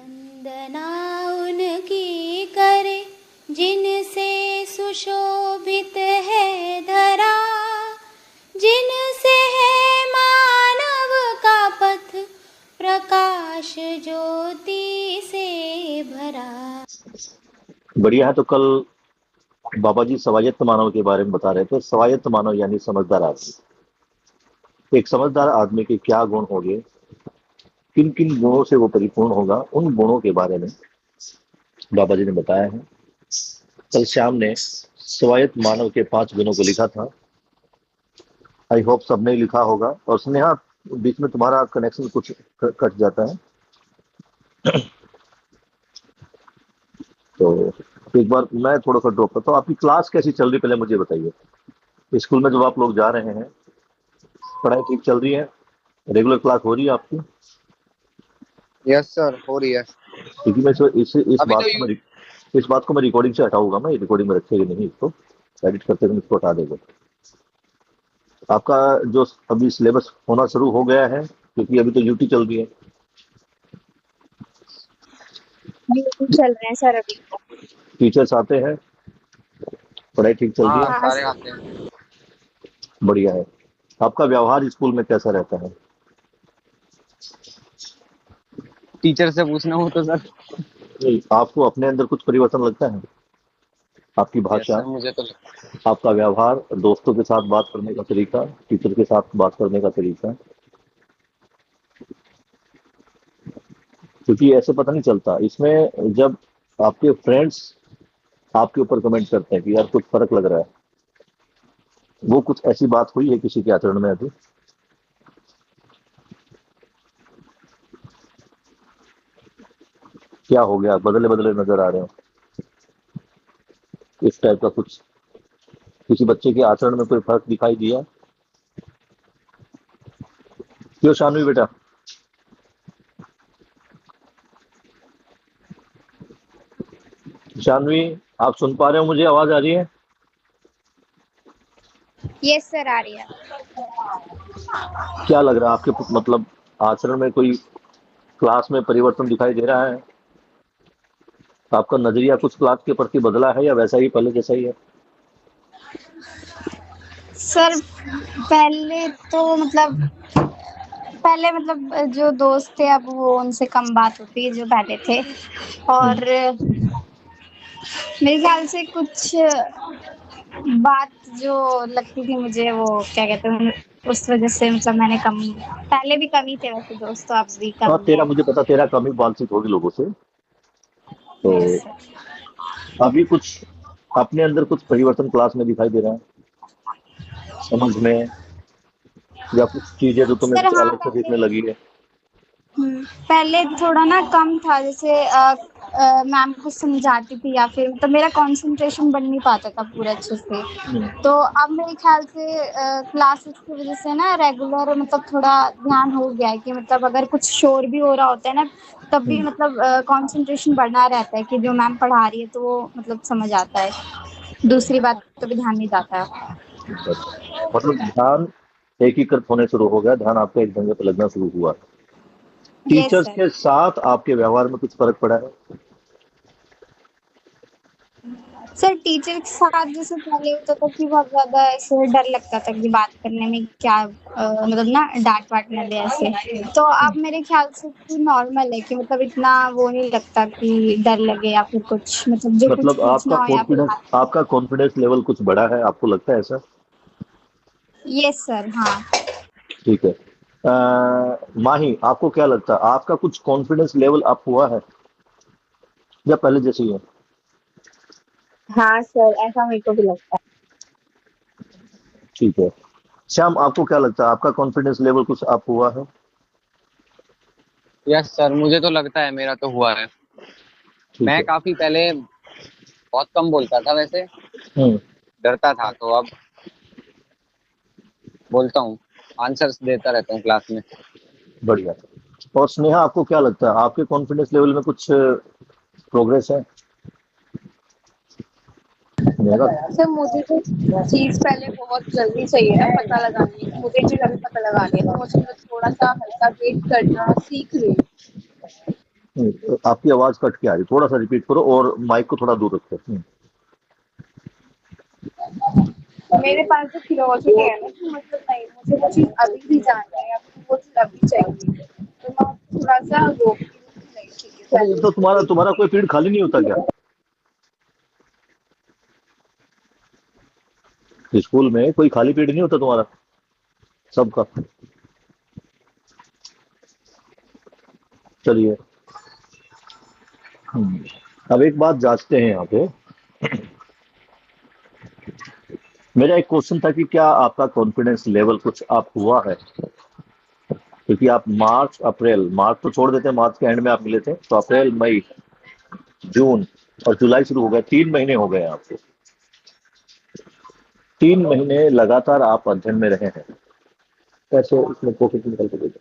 वंदना उनकी करे जिनसे सुशोभित है धरा, जिनसे है मानव का पथ प्रकाश ज्योति से भरा। बढ़िया है। तो कल बाबा जी स्वायत्त मानव के बारे में बता रहे थे। स्वायत्त मानव यानी समझदार आदमी। एक समझदार आदमी के क्या गुण होंगे, किन किन गुणों से वो परिपूर्ण होगा, उन गुणों के बारे में बाबा जी ने बताया है। कल श्याम ने स्वायत्त मानव के 5 गुणों को लिखा था। आई होप सबने लिखा होगा। और स्नेहा, बीच में तुम्हारा कनेक्शन कुछ कट जाता है, तो एक बार मैं थोड़ा सा ड्रॉप करता हूँ। आपकी क्लास कैसी चल रही, पहले मुझे बताइए। स्कूल में जब आप लोग जा रहे हैं, पढ़ाई ठीक चल रही है? रेगुलर क्लास हो रही है आपकी? यस सर, हो रही है। क्योंकि मैं अभी तो यू इस बात को मैं रिकॉर्डिंग से हटाऊंगा। मैं रिकॉर्डिंग में रखेगी नहीं, इसको एडिट करते हुए इसको हटा देगा। आपका जो अभी सिलेबस होना शुरू हो गया है, क्योंकि अभी तो यूटी चल रही है। चल रहे हैं सर अभी। टीचर्स आते हैं, पढ़ाई ठीक चल रही हाँ, है? सारे आते हैं। बढ़िया है। आपका व्यवहार स्कूल में कैसा रहता है? टीचर से पूछना हो तो सर। नहीं, आपको अपने अंदर कुछ परिवर्तन लगता है? आपकी यस भाषा, सर, मुझे तो आपका व्यवहार, दोस्तों के साथ बात करने का तरीका, टीचर के साथ बात करने का तरीका, क्योंकि ऐसे पता नहीं चलता इसमें। जब आपके फ्रेंड्स आपके ऊपर कमेंट करते हैं कि यार कुछ फर्क लग रहा है, वो कुछ ऐसी बात हुई है किसी के आचरण में अभी? क्या हो गया, बदले बदले नजर आ रहे हो, इस टाइप का कुछ किसी बच्चे के आचरण में कोई फर्क दिखाई दिया? क्यों शानवी बेटा? शानवी, आप सुन पा रहे हो? मुझे आवाज आ रही है? यस सर, आ रही है। क्या लग रहा है आपके, मतलब आचरण में कोई क्लास में परिवर्तन दिखाई दे रहा है? आपका नजरिया कुछ क्लास के प्रति बदला है या वैसा ही पहले जैसा ही है? सर पहले मतलब जो दोस्त थे अब वो उनसे कम बात होती है जो पहले थे। और मेरे ख्याल से कुछ बात जो लगती थी मुझे, वो क्या कहते हैं, उस वजह से मतलब मैंने कम, पहले भी कम ही थे वैसे दोस्त, तो अब भी हाँ, कम ही तेरा है। मुझे पता, तेरा कम ही बातचीत होगी लोगों से। तो यस सर। अभी कुछ अपने अंदर कुछ परिवर्तन क्लास में दिखाई दे रहा है, समझ में, या कुछ चीजें जो तुम्हें सर कुछ हाँ, अलग से दिखने लगी है? पहले थोड़ा ना कम था, जैसे मैम कुछ समझाती थी या फिर मतलब मेरा कंसंट्रेशन बन नहीं पाता था पूरा अच्छे से। तो अब मेरे ख्याल से क्लासेस की वजह से ना रेगुलर मतलब थोड़ा ध्यान हो गया है कि मतलब अगर कुछ शोर भी हो रहा होता है ना, तब भी मतलब कंसंट्रेशन बढ़ा रहता है कि जो मैम पढ़ा रही है तो वो मतलब समझ आता है, दूसरी बात तो भी ध्यान नहीं जाता है। मतलब ध्यान एकीकृत होने शुरू हो गया, ध्यान आपका एक जगह पे लगना शुरू हुआ। Yes teachers sir. के साथ आपके व्यवहार में कुछ फर्क पड़ा है? सर टीचर के साथ जैसे पहले होता था कि बहुत ज्यादा ऐसे डर लगता था कि बात करने में क्या मतलब ना डांट वाट न दे ऐसे, तो अब मेरे ख्याल से नॉर्मल है कि मतलब इतना वो नहीं लगता कि डर लगे या फिर कुछ, मतलब जो कुछ मतलब पूछना हो या फिर बात। आपका कॉन्फिडेंस लेवल कुछ बढ़ा है, आपको लगता है ऐसा? यस सर, हाँ। ठीक है। माही, आपको क्या लगता है, आपका कुछ कॉन्फिडेंस लेवल अप हुआ है या पहले जैसे ही है? हाँ सर, ऐसा मेरे को भी लगता ठीक है। श्याम, आपको क्या लगता है, आपका कॉन्फिडेंस लेवल कुछ अप हुआ है? यस सर, मुझे तो लगता है मेरा तो हुआ है। ठीक मैं है। काफी पहले बहुत कम बोलता था वैसे, हम्म। डरता था, तो अब बोलता हूँ, आंसर्स देता रहता हूँ क्लास में। बढ़िया। और स्नेहा, आपको क्या लगता है, आपके कॉन्फिडेंस लेवल में कुछ प्रोग्रेस है? मेरा है। सर मुझे तो चीज पहले बहुत जल्दी चाहिए ना पता लगानी, मुझे चीज अभी पता लगानी है, तो मुझे मैं थोड़ा सा हल्का वेट करना सीख रही हूँ। आपकी आवाज कट के आ रही, थोड़ा सा रिपीट करो और माइक को थोड़ा दूर रखो। मेरे पास जो क्यूरियोसिटी है ना कि मतलब नहीं मुझे वो चीज अभी ही जानना है या फिर वो चीज अभी चाहिए, तो मैं थोड़ा सा रोकती हूँ कि नहीं ठीक है अरे पहले तो उसको तुम्हारा देखते तुम्हारा कोई पीरियड खाली नहीं होता क्या स्कूल में? कोई खाली पीरियड नहीं होता तुम्हारा सबका? चलिए। अब एक बात जांचते हैं यहाँ पे। मेरा एक क्वेश्चन था कि क्या आपका कॉन्फिडेंस लेवल कुछ अप हुआ है? क्योंकि आप मार्च तो छोड़ देते हैं, मार्च के एंड में आप मिले थे, तो अप्रैल मई जून और जुलाई शुरू हो गया, 3 महीने हो गए आपको। 3 महीने लगातार आप अध्ययन में रहे हैं। कैसे इसमें प्रॉफिट निकल के देगा?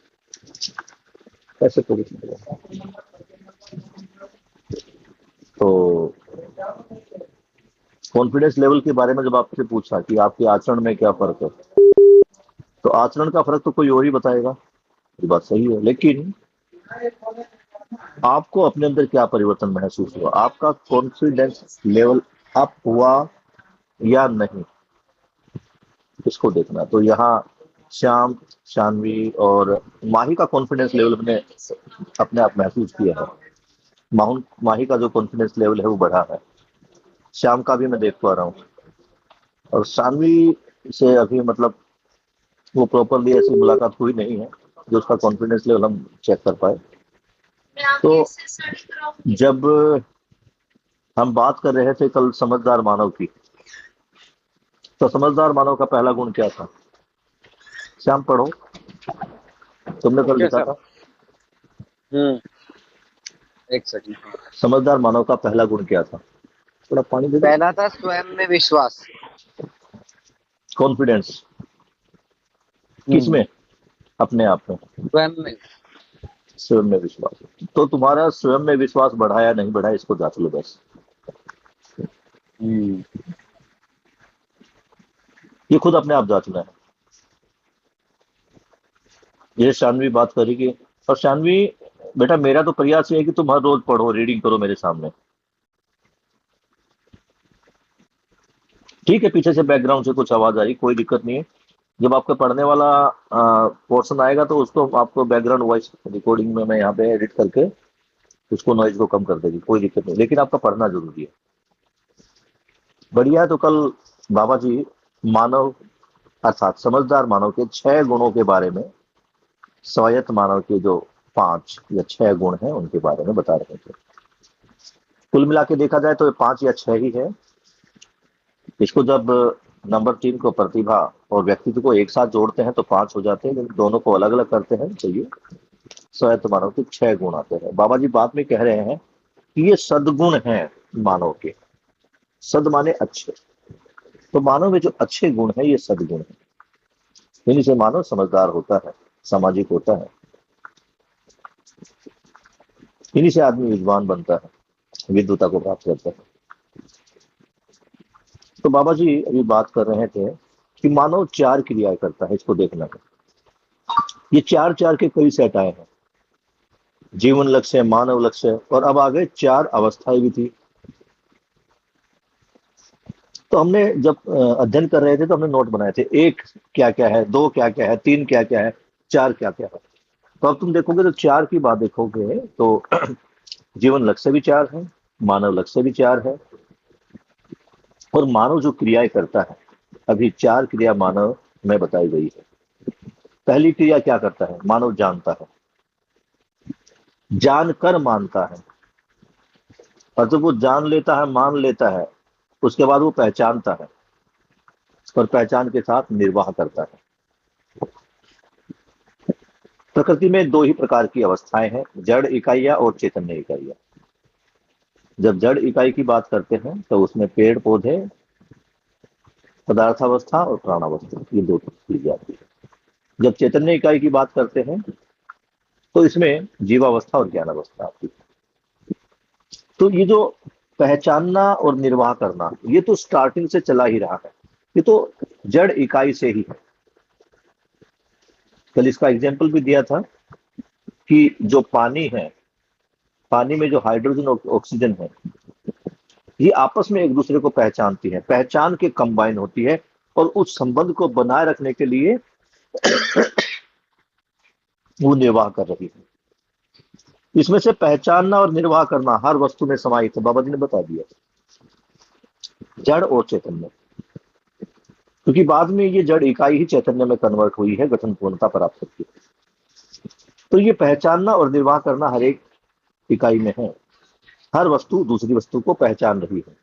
कैसे प्रॉफिट निकलेगा? तो कॉन्फिडेंस लेवल के बारे में जब आपसे पूछा कि आपके आचरण में क्या फर्क है, तो आचरण का फर्क तो कोई और ही बताएगा। ये बात सही है, लेकिन आपको अपने अंदर क्या परिवर्तन महसूस हुआ? आपका कॉन्फिडेंस लेवल अप हुआ या नहीं, इसको देखना। तो यहाँ श्याम, शानवी और माही का कॉन्फिडेंस लेवल हमने अपने आप महसूस किया है। माही का जो कॉन्फिडेंस लेवल है वो बढ़ा है। श्याम का भी मैं देख पा रहा हूँ। और शानवी से अभी मतलब वो प्रॉपरली ऐसी मुलाकात हुई नहीं है जो उसका कॉन्फिडेंस लेवल हम चेक कर पाए। तो जब हम बात कर रहे थे कल समझदार मानव की, तो समझदार मानव का पहला गुण क्या था? श्याम पढ़ो, तुमने कल ओके लिखा सर। था। एक सेकंड। समझदार मानव का पहला गुण क्या था? थोड़ा पानी दे दो। पहला था स्वयं में विश्वास। कॉन्फिडेंस किसमें? अपने आप में, स्वयं में। स्वयं में विश्वास। तो तुम्हारा स्वयं में विश्वास बढ़ा या नहीं बढ़ा, इसको जांच लो बस। ये खुद अपने आप जांचना है। ये शानवी बात करेगी। और शानवी बेटा, मेरा तो प्रयास ये है कि तुम हर रोज पढ़ो, रीडिंग करो मेरे सामने। ठीक है, पीछे से बैकग्राउंड से कुछ आवाज आई, कोई दिक्कत नहीं है। जब आपका पढ़ने वाला पोर्शन आएगा तो उसको आपको बैकग्राउंड वॉइस रिकॉर्डिंग में मैं यहाँ पे एडिट करके उसको नॉइज को कम कर देगी, कोई दिक्कत नहीं, लेकिन आपका पढ़ना जरूरी है। बढ़िया है। तो कल बाबा जी मानव अर्थात समझदार मानव के 6 गुणों के बारे में, स्वायत्त मानव के जो 5 या 6 गुण हैं उनके बारे में बता रहे थे। कुल मिला के देखा जाए तो 5 या 6 ही है। इसको जब नंबर 3 को प्रतिभा और व्यक्तित्व को एक साथ जोड़ते हैं तो 5 हो जाते हैं, लेकिन दोनों को अलग अलग करते हैं तो ये स्वायत्त मानव के 6 गुण आते हैं। बाबा जी बाद में कह रहे हैं कि ये सद्गुण हैं मानव के। सद माने अच्छे, तो मानव में जो अच्छे गुण है ये सद्गुण है। इन्हीं से मानव समझदार होता है, सामाजिक होता है, इन्हीं से आदमी विद्वान बनता है, विद्वता को प्राप्त करता है। तो बाबा जी अभी बात कर रहे थे कि मानव 4 क्रियाएं करता है, इसको देखना है। ये 4 के कई सेट आए हैं। जीवन लक्ष्य, मानव लक्ष्य, और अब आगे 4 अवस्थाएं भी थी। तो हमने जब अध्ययन कर रहे थे तो हमने नोट बनाए थे, 1 क्या क्या है, 2 क्या क्या है, 3 क्या क्या है, 4 क्या क्या है। तो अब तुम देखोगे तो 4 की बात देखोगे तो जीवन लक्ष्य भी 4 है, मानव लक्ष्य भी 4 है, और मानव जो क्रियाएं करता है, अभी 4 क्रिया मानव में बताई गई है। पहली क्रिया क्या करता है? मानव जानता है, जानकर मानता है। और जब वो जान लेता है, मान लेता है, उसके बाद वो पहचानता है और पहचान के साथ निर्वाह करता है। प्रकृति में 2 ही प्रकार की अवस्थाएं हैं, जड़ इकाइयां और चैतन्य इकाइयां। जब जड़ इकाई की बात करते हैं तो उसमें पेड़ पौधे, पदार्थावस्था और प्राणावस्था, ये 2 चीज आती है। जब चैतन्य इकाई की बात करते हैं तो इसमें जीवावस्था और ज्ञानावस्था आती है। तो ये जो पहचानना और निर्वाह करना, ये तो स्टार्टिंग से चला ही रहा है, ये तो जड़ इकाई से ही है। कल इसका एग्जाम्पल भी दिया था कि जो पानी है पानी में जो हाइड्रोजन और ऑक्सीजन है, ये आपस में एक दूसरे को पहचानती है, पहचान के कंबाइन होती है और उस संबंध को बनाए रखने के लिए वो निर्वाह कर रही है। इसमें से पहचानना और निर्वाह करना हर वस्तु में समाहित है। बाबा जी ने बता दिया, जड़ और चैतन्य, क्योंकि बाद में ये जड़ इकाई ही चैतन्य में कन्वर्ट हुई है, गठन पूर्णता प्राप्त करती है। तो ये पहचानना और निर्वाह करना हर एक इकाई में है। हर वस्तु दूसरी वस्तु को पहचान रही है,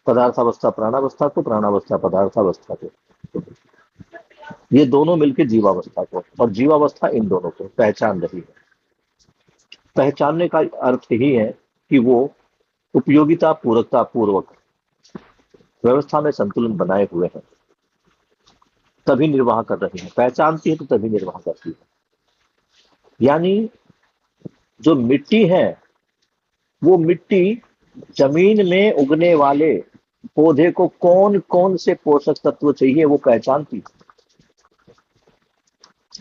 पदार्थावस्था प्राणावस्था को, प्राणावस्था पदार्थावस्था को, ये दोनों मिलकर जीवावस्था को, और जीवावस्था इन दोनों को पहचान रही है। पहचानने का अर्थ ही है कि वो उपयोगिता पूरकता पूर्वक व्यवस्था में संतुलन बनाए हुए हैं, तभी निर्वाह कर रही है। पहचानती है तो तभी निर्वाह करती है। यानी जो मिट्टी है, वो मिट्टी जमीन में उगने वाले पौधे को कौन कौन से पोषक तत्व चाहिए वो पहचानती है,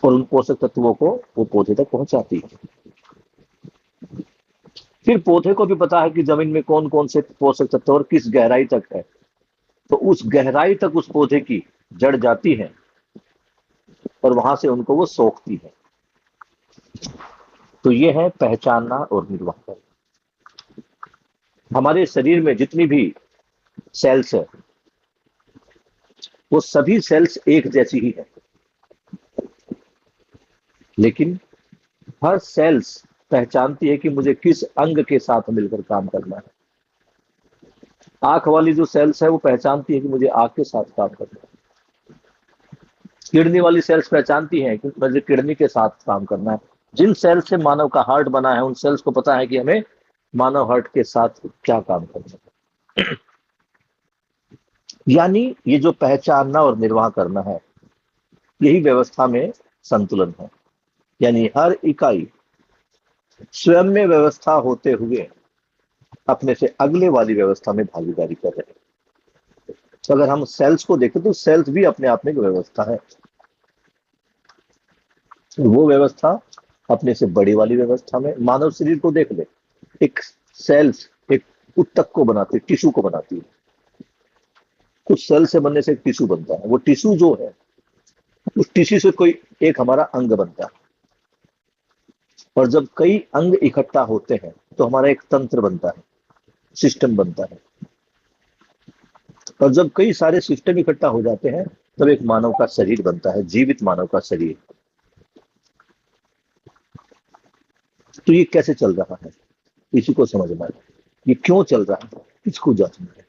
और उन पोषक तत्वों को वो पौधे तक पहुंचाती है। फिर पौधे को भी पता है कि जमीन में कौन कौन से पोषक तत्व और किस गहराई तक है, तो उस गहराई तक उस पौधे की जड़ जाती है और वहां से उनको वो सोखती है। तो ये है पहचानना और निर्वाह करना। हमारे शरीर में जितनी भी सेल्स है, वो सभी सेल्स एक जैसी ही है, लेकिन हर सेल्स पहचानती है कि मुझे किस अंग के साथ मिलकर काम करना है। आंख वाली जो सेल्स है वो पहचानती है कि मुझे आंख के साथ काम करना है। किडनी वाली सेल्स पहचानती है कि मुझे किडनी के साथ काम करना है। जिन सेल्स से मानव का हार्ट बना है, उन सेल्स को पता है कि हमें मानव हार्ट के साथ क्या काम करना है। यानी ये जो पहचानना और निर्वाह करना है, यही व्यवस्था में संतुलन है। यानी हर इकाई स्वयं में व्यवस्था होते हुए अपने से अगले वाली व्यवस्था में भागीदारी कर रहे हैं। तो अगर हम सेल्स को देखें तो सेल्स भी अपने आप में एक व्यवस्था है। वो व्यवस्था अपने से बड़ी वाली व्यवस्था में, मानव शरीर को देख ले, एक सेल्स एक उत्तक को बनाती है, टिश्यू को बनाती है। कुछ सेल से बनने से एक टिश्यू बनता है। वो टिश्यू जो है, उस टिश्यू से कोई एक हमारा अंग बनता है, और जब कई अंग इकट्ठा होते हैं तो हमारा एक तंत्र बनता है, सिस्टम बनता है। और जब कई सारे सिस्टम इकट्ठा हो जाते हैं तब एक मानव का शरीर बनता है, जीवित मानव का शरीर। तो ये कैसे चल रहा है, इसी को समझना है। ये क्यों चल रहा है, इसको जांचना है।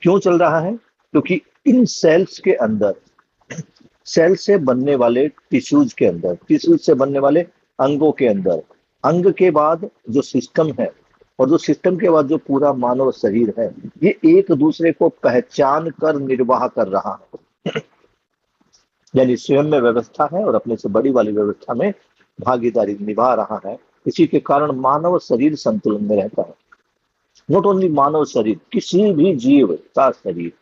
क्यों चल रहा है? क्योंकि इन सेल्स के अंदर, सेल से बनने वाले टिश्यूज के अंदर, टिश्यूज से बनने वाले अंगों के अंदर, अंग के बाद जो सिस्टम है, और जो सिस्टम के बाद जो पूरा मानव शरीर है, ये एक दूसरे को पहचान कर निर्वाह कर रहा है। यानी स्वयं में व्यवस्था है और अपने से बड़ी वाली व्यवस्था में भागीदारी निभा रहा है। इसी के कारण मानव शरीर संतुलन में रहता है। नॉट ओनली मानव शरीर, किसी भी जीव का शरीर,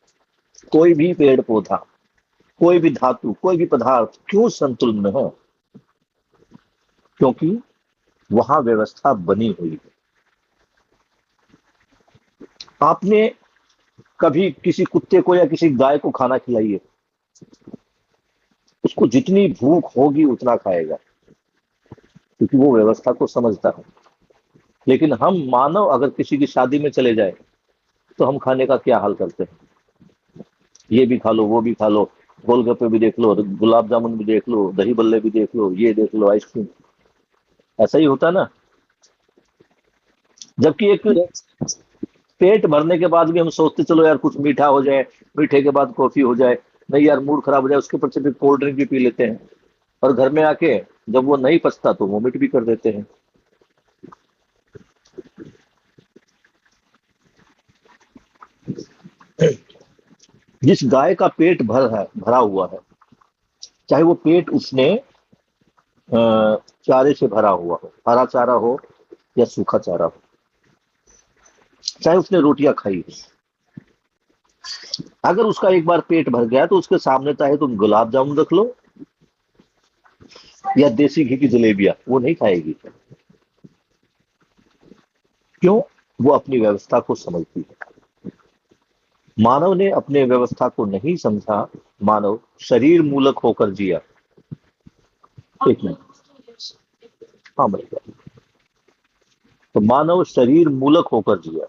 कोई भी पेड़ पौधा, कोई भी धातु, कोई भी पदार्थ क्यों संतुलन में हो? क्योंकि वहां व्यवस्था बनी हुई है। आपने कभी किसी कुत्ते को या किसी गाय को खाना खिलाइए, उसको जितनी भूख होगी उतना खाएगा, क्योंकि वो व्यवस्था को समझता है। लेकिन हम मानव अगर किसी की शादी में चले जाए तो हम खाने का क्या हाल करते हैं? ये भी खा लो, वो भी खा लो, गोलगप्पे भी देख लो, गुलाब जामुन भी देख लो, दही बल्ले भी देख लो, ये देख लो, आइसक्रीम। ऐसा ही होता ना। जबकि एक पेट भरने के बाद भी हम सोचते चलो यार कुछ मीठा हो जाए, मीठे के बाद कॉफी हो जाए, नहीं यार मूड खराब हो जाए, उसके ऊपर से फिर कोल्ड ड्रिंक भी पी लेते हैं, और घर में आके जब वो नहीं पचता तो वोमिट भी कर देते हैं। जिस गाय का पेट भरा हुआ है, चाहे वो पेट उसने चारे से भरा हुआ हो, हरा चारा हो या सूखा चारा हो, चाहे उसने रोटियां खाई हो, अगर उसका एक बार पेट भर गया तो उसके सामने चाहे तुम गुलाब जामुन रख लो या देसी घी की जलेबियां, वो नहीं खाएगी। क्यों? वो अपनी व्यवस्था को समझती है। मानव ने अपने व्यवस्था को नहीं समझा, मानव शरीर मूलक होकर जिया। एक मिनट, हाँ भाई। तो मानव शरीर मूलक होकर जिया।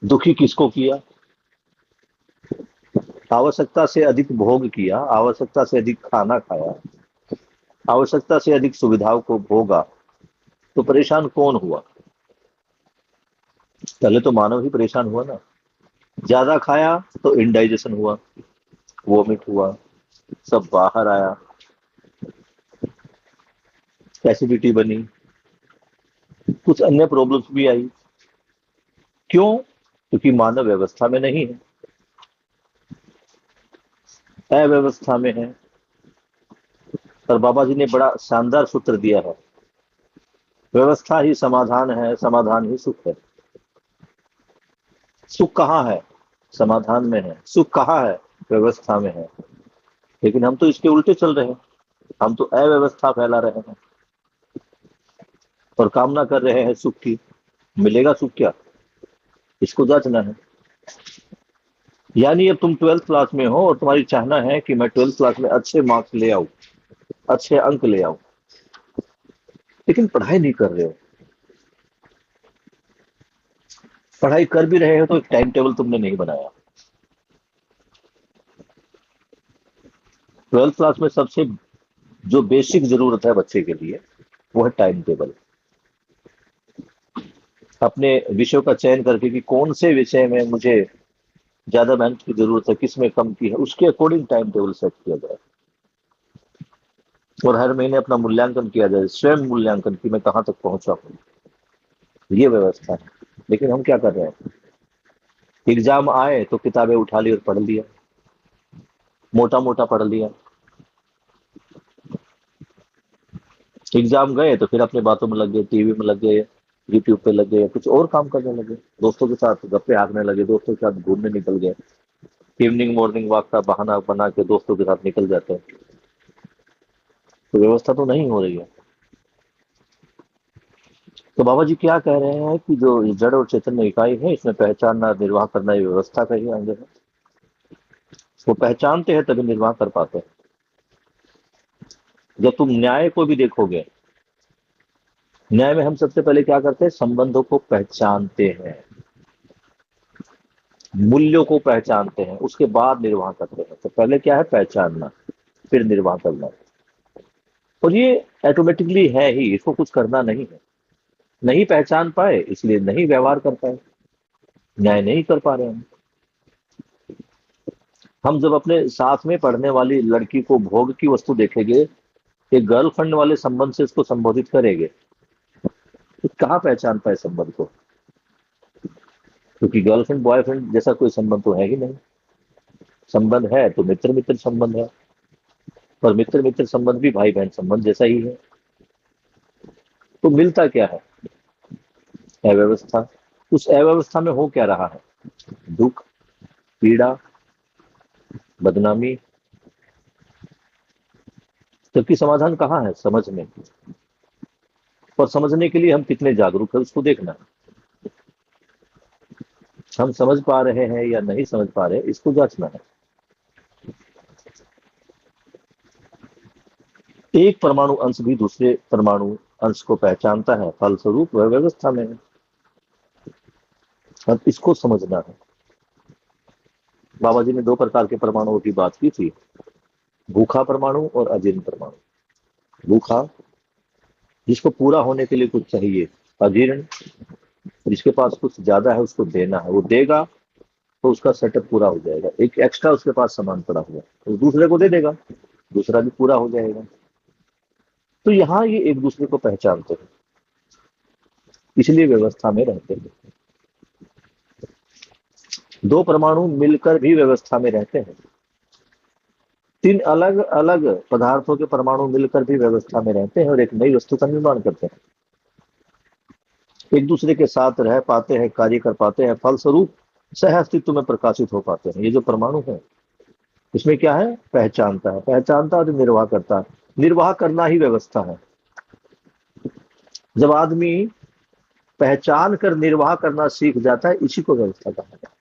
दुखी किसको किया? आवश्यकता से अधिक भोग किया, आवश्यकता से अधिक खाना खाया, आवश्यकता से अधिक सुविधाओं को भोगा, तो परेशान कौन हुआ? पहले तो मानव ही परेशान हुआ ना। ज्यादा खाया तो इंडाइजेशन हुआ, वोमिट हुआ, सब बाहर आया, एसिडिटी बनी, कुछ अन्य प्रॉब्लम्स भी आई। क्यों? क्योंकि मानव व्यवस्था में नहीं है, अव्यवस्था में है। और बाबा जी ने बड़ा शानदार सूत्र दिया है, व्यवस्था ही समाधान है, समाधान ही सुख है। सुख कहाँ है? समाधान में है। सुख कहाँ है? व्यवस्था में है। लेकिन हम तो इसके उल्टे चल रहे हैं, हम तो अव्यवस्था फैला रहे हैं और कामना कर रहे हैं सुख की। मिलेगा सुख क्या? इसको जांचना है। यानी अब तुम 12th क्लास में हो और तुम्हारी चाहना है कि मैं 12th क्लास में अच्छे मार्क्स ले आऊं, अच्छे अंक ले आऊं, लेकिन पढ़ाई नहीं कर रहे हो। पढ़ाई कर भी रहे हो तो एक टाइम टेबल तुमने नहीं बनाया। 12th क्लास में सबसे जो बेसिक जरूरत है बच्चे के लिए वो है टाइम टेबल। अपने विषयों का चयन करके कि कौन से विषय में मुझे ज्यादा मेहनत की जरूरत है, किसमें कम की है, उसके अकॉर्डिंग टाइम टेबल सेट किया जाए और हर महीने अपना मूल्यांकन किया जाए, स्वयं मूल्यांकन कि मैं कहाँ तक पहुंचा हूँ। ये व्यवस्था है। लेकिन हम क्या कर रहे हैं? एग्जाम आए तो किताबें उठा ली और पढ़ लिया, मोटा मोटा पढ़ लिया। एग्जाम गए तो फिर अपने बातों में लग गए, टीवी में लग गए, यूट्यूब पे लग गए, कुछ और काम करने लगे, दोस्तों के साथ गप्पे हाँकने लगे, दोस्तों के साथ घूमने निकल गए, इवनिंग मॉर्निंग वॉक का बहाना बना के दोस्तों के साथ निकल जाते हैं। तो व्यवस्था तो नहीं हो रही है। तो बाबा जी क्या कह रहे हैं कि जो ये जड़ और चैतन्य इकाई है, इसमें पहचानना, निर्वाह करना, ये व्यवस्था का ही अंग है। वो पहचानते हैं तभी निर्वाह कर पाते हैं। जब तुम न्याय को भी देखोगे, न्याय में हम सबसे पहले क्या करते हैं? संबंधों को पहचानते हैं, मूल्यों को पहचानते हैं, उसके बाद निर्वाह करते हैं। तो पहले क्या है? पहचानना, फिर निर्वाह करना। और ये ऑटोमेटिकली है ही, इसको कुछ करना नहीं है। नहीं पहचान पाए इसलिए नहीं व्यवहार कर पाए, न्याय नहीं कर पा रहे हैं। हम जब अपने साथ में पढ़ने वाली लड़की को भोग की वस्तु देखेंगे, एक गर्लफ्रेंड वाले संबंध से इसको संबोधित करेंगे, तो कहाँ पहचान पाए संबंध को? क्योंकि गर्लफ्रेंड बॉयफ्रेंड जैसा कोई संबंध तो है ही नहीं। संबंध है तो मित्र मित्र संबंध है, पर मित्र मित्र संबंध भी भाई बहन संबंध जैसा ही है। तो मिलता क्या है? अव्यवस्था। उस अव्यवस्था में हो क्या रहा है? दुख, पीड़ा, बदनामी। जबकि समाधान कहाँ है? समझ में। और समझने के लिए हम कितने जागरूक है उसको देखना है। हम समझ पा रहे हैं या नहीं समझ पा रहे, इसको जांचना है। एक परमाणु अंश भी दूसरे परमाणु अंश को पहचानता है, फलस्वरूप वह व्यवस्था में है। अब इसको समझना है। बाबा जी ने 2 प्रकार के परमाणुओं की बात की थी, भूखा परमाणु और अजीर्ण परमाणु। भूखा जिसको पूरा होने के लिए कुछ चाहिए, अजीर्ण जिसके पास कुछ ज्यादा है उसको देना है, वो देगा तो उसका सेटअप पूरा हो जाएगा। एक एक्स्ट्रा उसके पास सामान पड़ा हुआ तो दूसरे को दे देगा, दूसरा भी पूरा हो जाएगा। तो यहाँ ये एक दूसरे को पहचानते हैं, इसलिए व्यवस्था में रहते हैं। 2 परमाणु मिलकर भी व्यवस्था में रहते हैं। 3 अलग अलग पदार्थों के परमाणु मिलकर भी व्यवस्था में रहते हैं और एक नई वस्तु का निर्माण करते हैं। एक दूसरे के साथ रह पाते हैं, कार्य कर पाते हैं, फलस्वरूप सह अस्तित्व में प्रकाशित हो पाते हैं। ये जो परमाणु है इसमें क्या है? पहचानता है, पहचानता और निर्वाह करता है। निर्वाह करना ही व्यवस्था है। जब आदमी पहचान कर निर्वाह करना सीख जाता है, इसी को व्यवस्था कहा जाता है।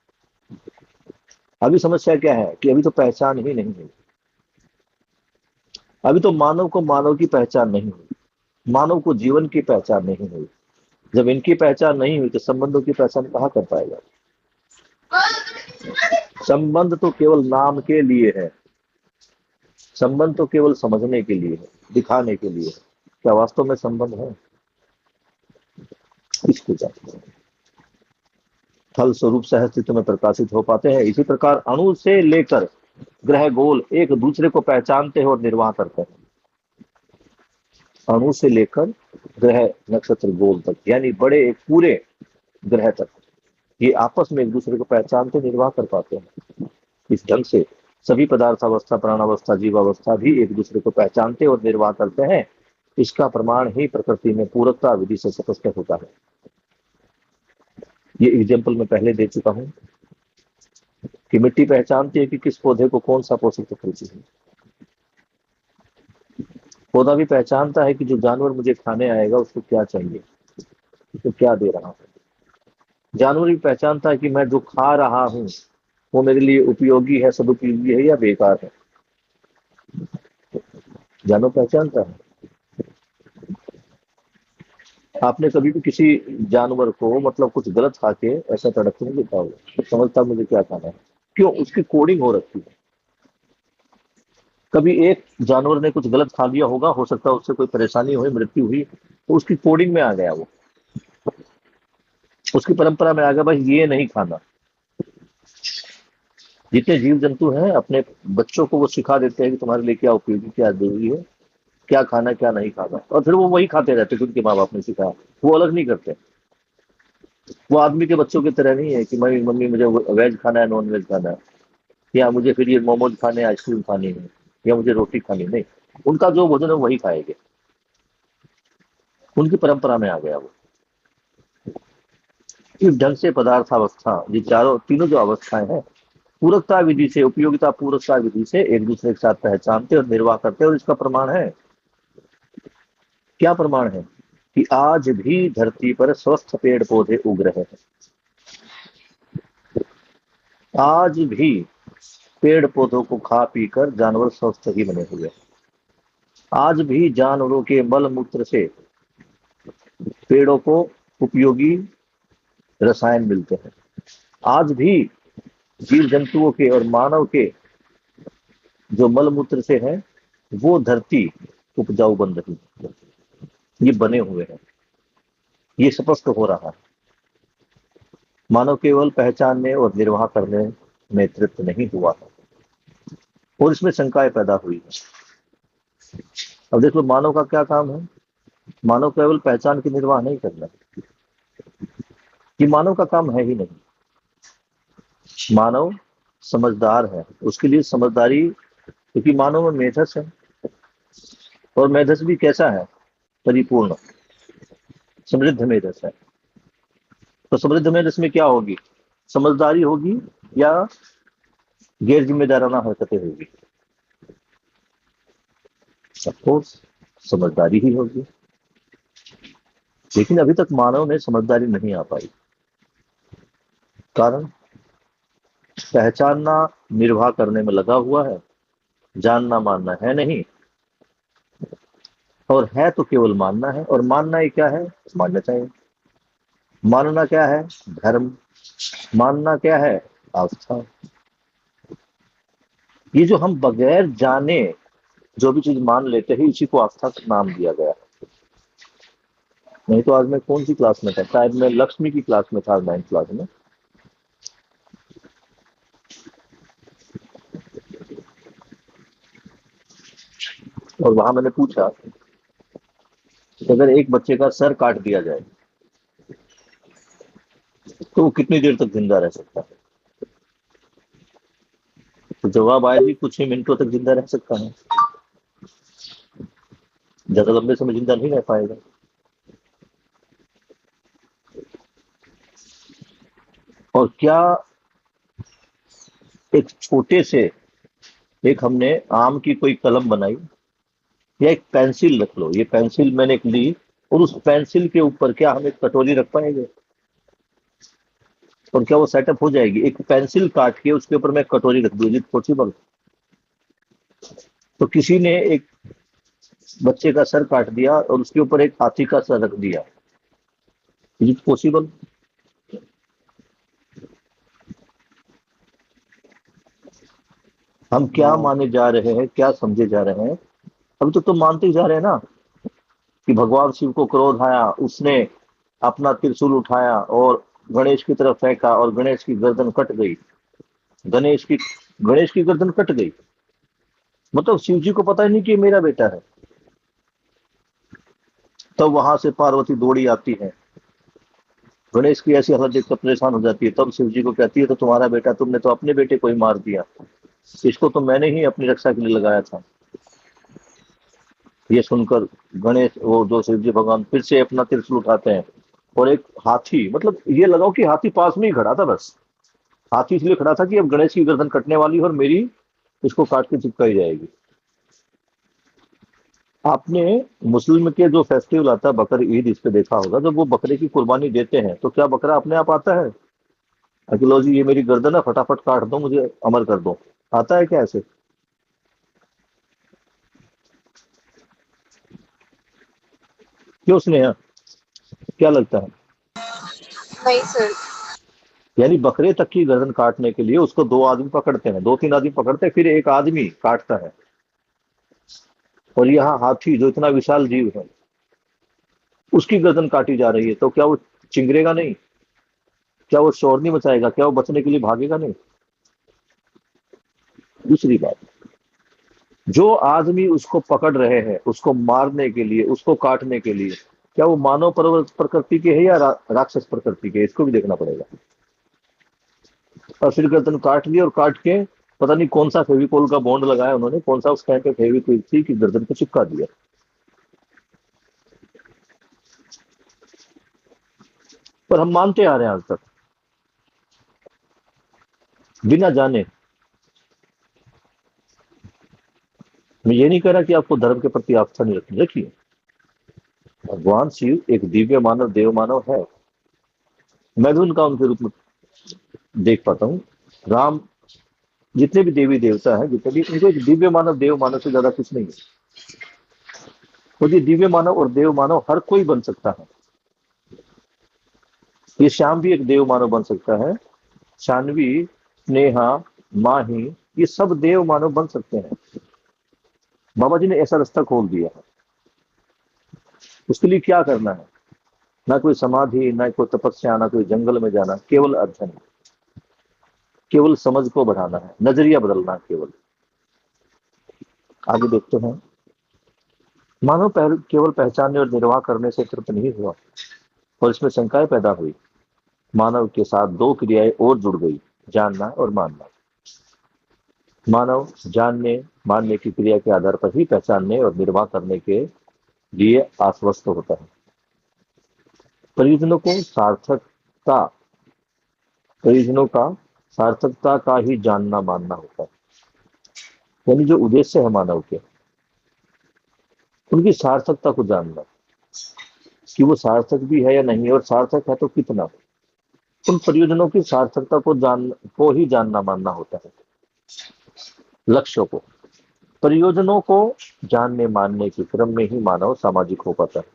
अभी समस्या क्या है कि अभी तो पहचान ही नहीं हुई। अभी तो मानव को मानव की पहचान नहीं हुई, मानव को जीवन की पहचान नहीं हुई। जब इनकी पहचान नहीं हुई तो संबंधों की पहचान कहाँ कर पाएगा। संबंध तो केवल नाम के लिए है, संबंध तो केवल समझने के लिए है, दिखाने के लिए है। क्या वास्तव में संबंध है? इसको जानते हैं। फल स्वरूप सह अस्तित्व में प्रकाशित हो पाते हैं। इसी प्रकार अणु से लेकर ग्रह गोल एक दूसरे को पहचानते हैं और निर्वाह करते हैं। अणु से लेकर ग्रह नक्षत्र गोल तक, यानी बड़े एक पूरे ग्रह तक, ये आपस में एक दूसरे को पहचानते निर्वाह कर पाते हैं। इस ढंग से सभी पदार्थावस्था, प्राणावस्था, जीवावस्था भी एक दूसरे को पहचानते और निर्वाह करते हैं। इसका प्रमाण ही प्रकृति में पूरकता विधि से स्पष्ट होता है। ये एग्जाम्पल मैं पहले दे चुका हूं कि मिट्टी पहचानती है कि किस पौधे को कौन सा पोषक तत्व चाहिए। पौधा भी पहचानता है कि जो जानवर मुझे खाने आएगा उसको क्या चाहिए, उसको क्या दे रहा हूं। जानवर भी पहचानता है कि मैं जो खा रहा हूं वो मेरे लिए उपयोगी है, सदुपयोगी है या बेकार है। जानवर पहचानता है। आपने कभी भी किसी जानवर को मतलब कुछ गलत खा के ऐसा तड़कते नहीं देखा होगा, तो समझता मुझे क्या खाना है। क्यों? उसकी कोडिंग हो रखी है। कभी एक जानवर ने कुछ गलत खा लिया होगा, हो सकता है उससे कोई परेशानी हुई, मृत्यु हुई, तो उसकी कोडिंग में आ गया, वो उसकी परंपरा में आ गया, भाई ये नहीं खाना। जितने जीव जंतु हैं अपने बच्चों को वो सिखा देते हैं कि तुम्हारे लिए क्या उपयोगी, क्या जरूरी है, क्या खाना क्या नहीं खाना, और फिर वो वही खाते रहते हैं उनके माँ बाप ने सिखाया। वो अलग नहीं करते। वो आदमी के बच्चों की तरह नहीं है कि मम्मी मम्मी मुझे वेज खाना है, नॉन वेज खाना है, या मुझे फिर ये मोमोज खाने, आइसक्रीम खानी है, या मुझे रोटी खानी। नहीं, उनका जो भोजन है वही खाएंगे। उनकी परंपरा में आ गया वो। इस ढंग से पदार्थावस्था, ये तीनों जो अवस्थाएं हैं, पूरकता विधि से, उपयोगिता पूरकता विधि से एक दूसरे के साथ पहचानते और निर्वाह करते। और इसका प्रमाण है, क्या प्रमाण है? कि आज भी धरती पर स्वस्थ पेड़ पौधे उग रहे हैं। आज भी पेड़ पौधों को खा पीकर जानवर स्वस्थ ही बने हुए हैं। आज भी जानवरों के मल मूत्र से पेड़ों को उपयोगी रसायन मिलते हैं। आज भी जीव जंतुओं के और मानव के जो मल मूत्र से है वो धरती उपजाऊ बन रही है। ये बने हुए हैं, ये स्पष्ट हो रहा है। मानव केवल पहचानने और निर्वाह करने में तृप्त नहीं हुआ है और इसमें शंकाएं पैदा हुई है। अब देखो, मानव का क्या काम है? मानव केवल पहचान की निर्वाह नहीं करना, ये मानव का काम है ही नहीं। मानव समझदार है, उसके लिए समझदारी, क्योंकि मानव में मेधस है, और मेधस भी कैसा है? परिपूर्ण, समृद्ध मेधस है। तो समृद्ध मेधस में क्या होगी? समझदारी होगी या गैर जिम्मेदाराना हरकतें होगी? ऑफकोर्स समझदारी ही होगी। लेकिन अभी तक मानव में समझदारी नहीं आ पाई। कारण, पहचानना निर्वाह करने में लगा हुआ है, जानना मानना है नहीं, और है तो केवल मानना है। और मानना ही क्या है? मान्यता है। मानना क्या है? धर्म। मानना क्या है? आस्था। ये जो हम बगैर जाने जो भी चीज मान लेते हैं, इसी को आस्था का नाम दिया गया। नहीं तो आज मैं कौन सी क्लास में था? शायद मैं लक्ष्मी की क्लास में था, 9th क्लास में। और वहां मैंने पूछा कि अगर एक बच्चे का सर काट दिया जाए तो वो कितनी देर तक जिंदा रह सकता है? तो जवाब आया जी, कुछ ही मिनटों तक जिंदा रह सकता है, ज्यादा लंबे समय जिंदा नहीं रह पाएगा। और क्या एक छोटे से, एक हमने आम की कोई कलम बनाई या एक पेंसिल रख लो, ये पेंसिल मैंने ली और उस पेंसिल के ऊपर क्या हम एक कटोरी रख पाएंगे? और क्या वो सेटअप हो जाएगी? एक पेंसिल काट के उसके ऊपर मैं एक कटोरी रख दूं, इज इट पॉसिबल? तो किसी ने एक बच्चे का सर काट दिया और उसके ऊपर एक हाथी का सर रख दिया, इज इट पॉसिबल? हम क्या माने जा रहे हैं, क्या समझे जा रहे हैं? अभी तो तुम मानते ही जा रहे हैं ना कि भगवान शिव को क्रोध आया, उसने अपना त्रिशूल उठाया और गणेश की तरफ फेंका और गणेश की गर्दन कट गई। गणेश की गणेश की गर्दन कट गई, मतलब शिव जी को पता ही नहीं कि ये मेरा बेटा है। तब वहां से पार्वती दौड़ी आती है, गणेश की ऐसी हालत देखकर परेशान हो जाती है। तब शिव जी को कहती है तो तुम्हारा बेटा, तुमने तो अपने बेटे को ही मार दिया, इसको तो मैंने ही अपनी रक्षा के लिए लगाया था। ये सुनकर गणेश, वो जो शिव जी भगवान, फिर से अपना त्रिशूल उठाते हैं और एक हाथी, मतलब ये लगाओ कि हाथी पास में ही खड़ा था, बस हाथी इसलिए खड़ा था कि अब गणेश की गर्दन कटने वाली और मेरी इसको काट के चिपकाई जाएगी। आपने मुस्लिम के जो फेस्टिवल आता है बकर ईद, इस पे देखा होगा, जब वो बकरे की कुर्बानी देते हैं तो क्या बकरा अपने आप आता है कि लो जी ये मेरी गर्दन है, फटाफट काट दो, मुझे अमर कर दो? आता है क्या ऐसे? क्यों स्नेहा, क्या लगता है? नहीं सर। यानी बकरे तक की गर्दन काटने के लिए उसको दो आदमी पकड़ते हैं, दो तीन आदमी पकड़ते हैं, फिर एक आदमी काटता है। और यहाँ हाथी जो इतना विशाल जीव है, उसकी गर्दन काटी जा रही है, तो क्या वो चिंगरेगा नहीं? क्या वो शोर नहीं मचाएगा? क्या वो बचने के लिए भागेगा नहीं? दूसरी बात, जो आदमी उसको पकड़ रहे हैं, उसको मारने के लिए, उसको काटने के लिए, क्या वो मानव प्रकृति के है या राक्षस प्रकृति के? इसको भी देखना पड़ेगा। और फिर गर्दन काट ली और काट के पता नहीं कौन सा फेविकोल का बॉन्ड लगाया उन्होंने, कौन सा उस टाइम पे फेविक्विक थी कि गर्दन को चिपका दिया। पर हम मानते आ रहे हैं आज तक बिना जाने। मैं ये नहीं कह रहा कि आपको धर्म के प्रति आस्था नहीं रखनी, रखिए। भगवान शिव एक दिव्य मानव, देव मानव है, मैं भी उनका उनके रूप में देख पाता हूँ। राम, जितने भी देवी देवता है, जितने भी, उनको एक दिव्य मानव, देव मानव से ज्यादा कुछ नहीं है। और ये दिव्य मानव और देव मानव हर कोई बन सकता है। ये श्याम भी एक देव मानव बन सकता है, शानवी, स्नेहा, माही, ये सब देव मानव बन सकते हैं। बाबा जी ने ऐसा रास्ता खोल दिया है। उसके लिए क्या करना है? ना कोई समाधि, ना कोई तपस्या, ना कोई जंगल में जाना, केवल अध्ययन, केवल समझ को बढ़ाना है, नजरिया बदलना है केवल। आगे देखते हैं। मानव केवल पहचानने और निर्वाह करने से तृप्त नहीं हुआ और इसमें शंकाएं पैदा हुई। मानव के साथ दो क्रियाएं और जुड़ गई, जानना और मानना। मानव जानने मानने की क्रिया के आधार पर ही पहचानने और निर्वाह करने के लिए आश्वस्त होता है। परिजनों का सार्थकता का ही जानना मानना होता है। यानी जो उद्देश्य है मानव के, उनकी सार्थकता को जानना, कि वो सार्थक भी है या नहीं, और सार्थक है तो कितना। उन प्रयोजनों की सार्थकता को ही जानना मानना होता है। लक्ष्यों को, प्रयोजनों को जानने मानने के क्रम में ही मानव सामाजिक हो पाता है।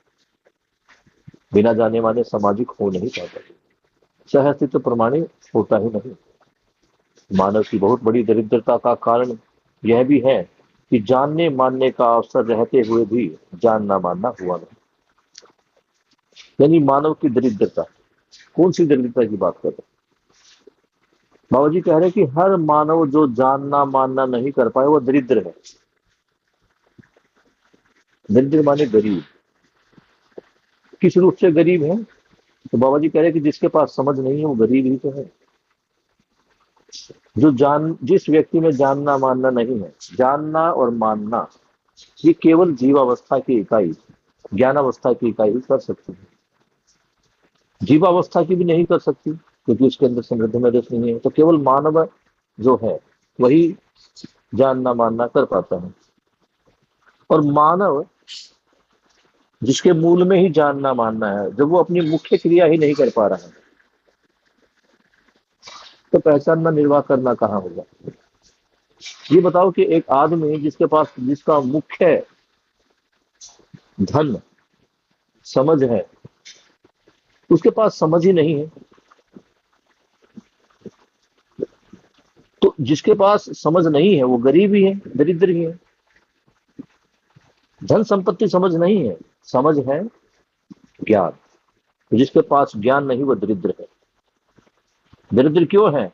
बिना जाने माने सामाजिक हो नहीं पाता, सह अस्तित्व प्रमाणित होता ही नहीं। मानव की बहुत बड़ी दरिद्रता का कारण यह भी है कि जानने मानने का अवसर रहते हुए भी जानना मानना हुआ नहीं। यानी मानव की दरिद्रता, कौन सी दरिद्रता की बात कर रहे हैं? बाबा जी कह रहे हैं कि हर मानव जो जानना मानना नहीं कर पाए वो दरिद्र है। दरिद्र माने गरीब। किस रूप से गरीब है? तो बाबा जी कह रहे हैं कि जिसके पास समझ नहीं है वो गरीब ही तो है। जिस व्यक्ति में जानना मानना नहीं है, जानना और मानना ये केवल जीवावस्था की इकाई, ज्ञानावस्था की इकाई कर सकती है, जीवावस्था की भी नहीं कर सकती, क्योंकि उसके अंदर समृद्धि में रस नहीं है। तो केवल मानव जो है वही जानना मानना कर पाता है। और मानव जिसके मूल में ही जानना मानना है, जब वो अपनी मुख्य क्रिया ही नहीं कर पा रहा है, तो पहचानना निर्वाह करना कहाँ होगा? ये बताओ कि एक आदमी जिसका मुख्य धन समझ है, उसके पास समझ ही नहीं है। तो जिसके पास समझ नहीं है वो गरीब ही है, दरिद्र ही है। धन संपत्ति समझ नहीं है, समझ है ज्ञान। जिसके पास ज्ञान नहीं वो दरिद्र है। दरिद्र क्यों है?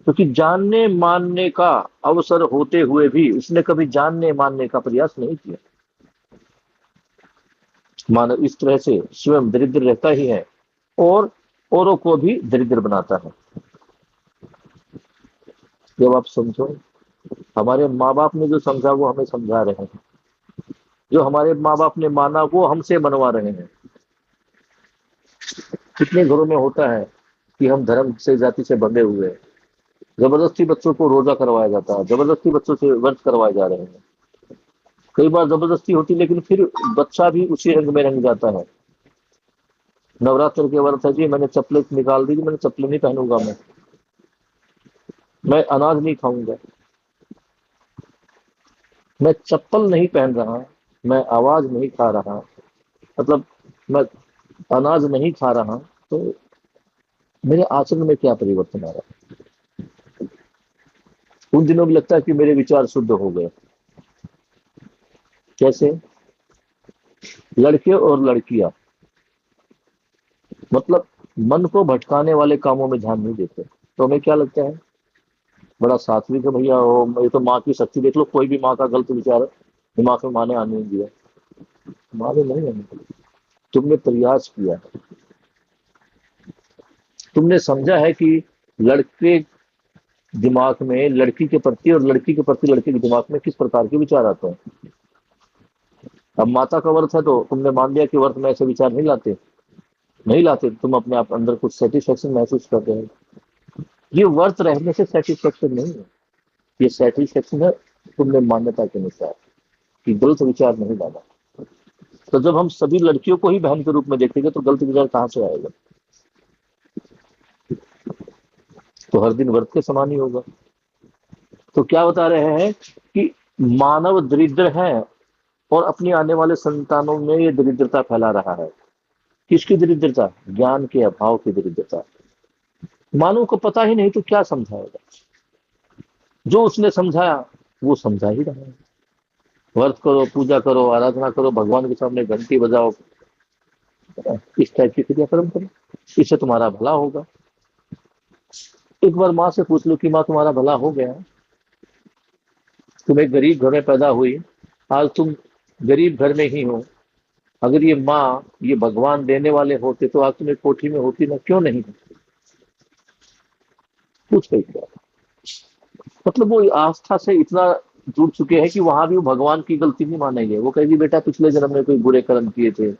क्योंकि जानने मानने का अवसर होते हुए भी उसने कभी जानने मानने का प्रयास नहीं किया। मानव इस तरह से स्वयं दरिद्र रहता ही है और औरों को भी दरिद्र बनाता है। जब आप समझो, हमारे माँ बाप ने जो समझा वो हमें समझा रहे हैं, जो हमारे माँ बाप ने माना वो हमसे बनवा रहे हैं। कितने घरों में होता है कि हम धर्म से जाति से बंधे हुए हैं, जबरदस्ती बच्चों को रोजा करवाया जाता है, जबरदस्ती बच्चों से व्रत करवाए जा रहे हैं। कई बार जबरदस्ती होती लेकिन फिर बच्चा भी उसी रंग में रंग जाता है। नवरात्र के व्रत है जी, मैंने चप्पलें निकाल दी, मैंने चप्पलें नहीं पहनूंगा, मैं अनाज नहीं खाऊंगा। मैं चप्पल नहीं पहन रहा, मैं आवाज नहीं खा रहा, मतलब मैं अनाज नहीं खा रहा, तो मेरे आचरण में क्या परिवर्तन आ रहा है? उन दिनों में लगता है कि मेरे विचार शुद्ध हो गए। कैसे? लड़के और लड़कियां मतलब मन को भटकाने वाले कामों में ध्यान नहीं देते, तो हमें क्या लगता है बड़ा सात्विक है भैया, हो ये तो माँ की शक्ति देख लो, कोई भी माँ का गलत विचार दिमाग में माँ ने आने नहीं दिया। माँ ने नहीं आने दिया, तुमने प्रयास किया, तुमने समझा है कि लड़के दिमाग में लड़की के प्रति और लड़की के प्रति लड़के के दिमाग में किस प्रकार के विचार आते हैं। अब माता का व्रत है तो तुमने मान लिया कि व्रत में ऐसे विचार नहीं लाते, तुम अपने आप अंदर कुछ सेटिस्फेक्शन महसूस करते हो। ये व्रत रहने से सेटिस्फेक्शन नहीं है, ये सेटिस्फेक्शन है तुमने मान्यता के अनुसार कि गलत विचार नहीं डाला। तो जब हम सभी लड़कियों को ही बहन के रूप में देखेंगे तो गलत विचार कहां से आएगा? तो हर दिन व्रत के समान ही होगा। तो क्या बता रहे हैं कि मानव दरिद्र है और अपनी आने वाले संतानों में ये दरिद्रता फैला रहा है। किसकी दरिद्रता? ज्ञान के अभाव की दरिद्रता। मानव को पता ही नहीं तो क्या समझाएगा? जो उसने समझाया वो समझा ही रहा है। व्रत करो, पूजा करो, आराधना करो, भगवान के सामने घंटी बजाओ, इस टाइप की क्रियाक्रम करो, इससे तुम्हारा भला होगा। एक बार माँ से पूछ लो कि माँ तुम्हारा भला हो गया? तुम एक गरीब घर में पैदा हुई, आज तुम गरीब घर में ही हो। अगर ये माँ ये भगवान देने वाले होते तो आज तुम एक कोठी में होती ना, क्यों नहीं? पूछ रही क्या? मतलब वो आस्था से इतना जुड़ चुके हैं कि वहां भी वो भगवान की गलती नहीं मानेंगे। वो कहेगी बेटा पिछले जन्म में कोई बुरे कर्म किए थे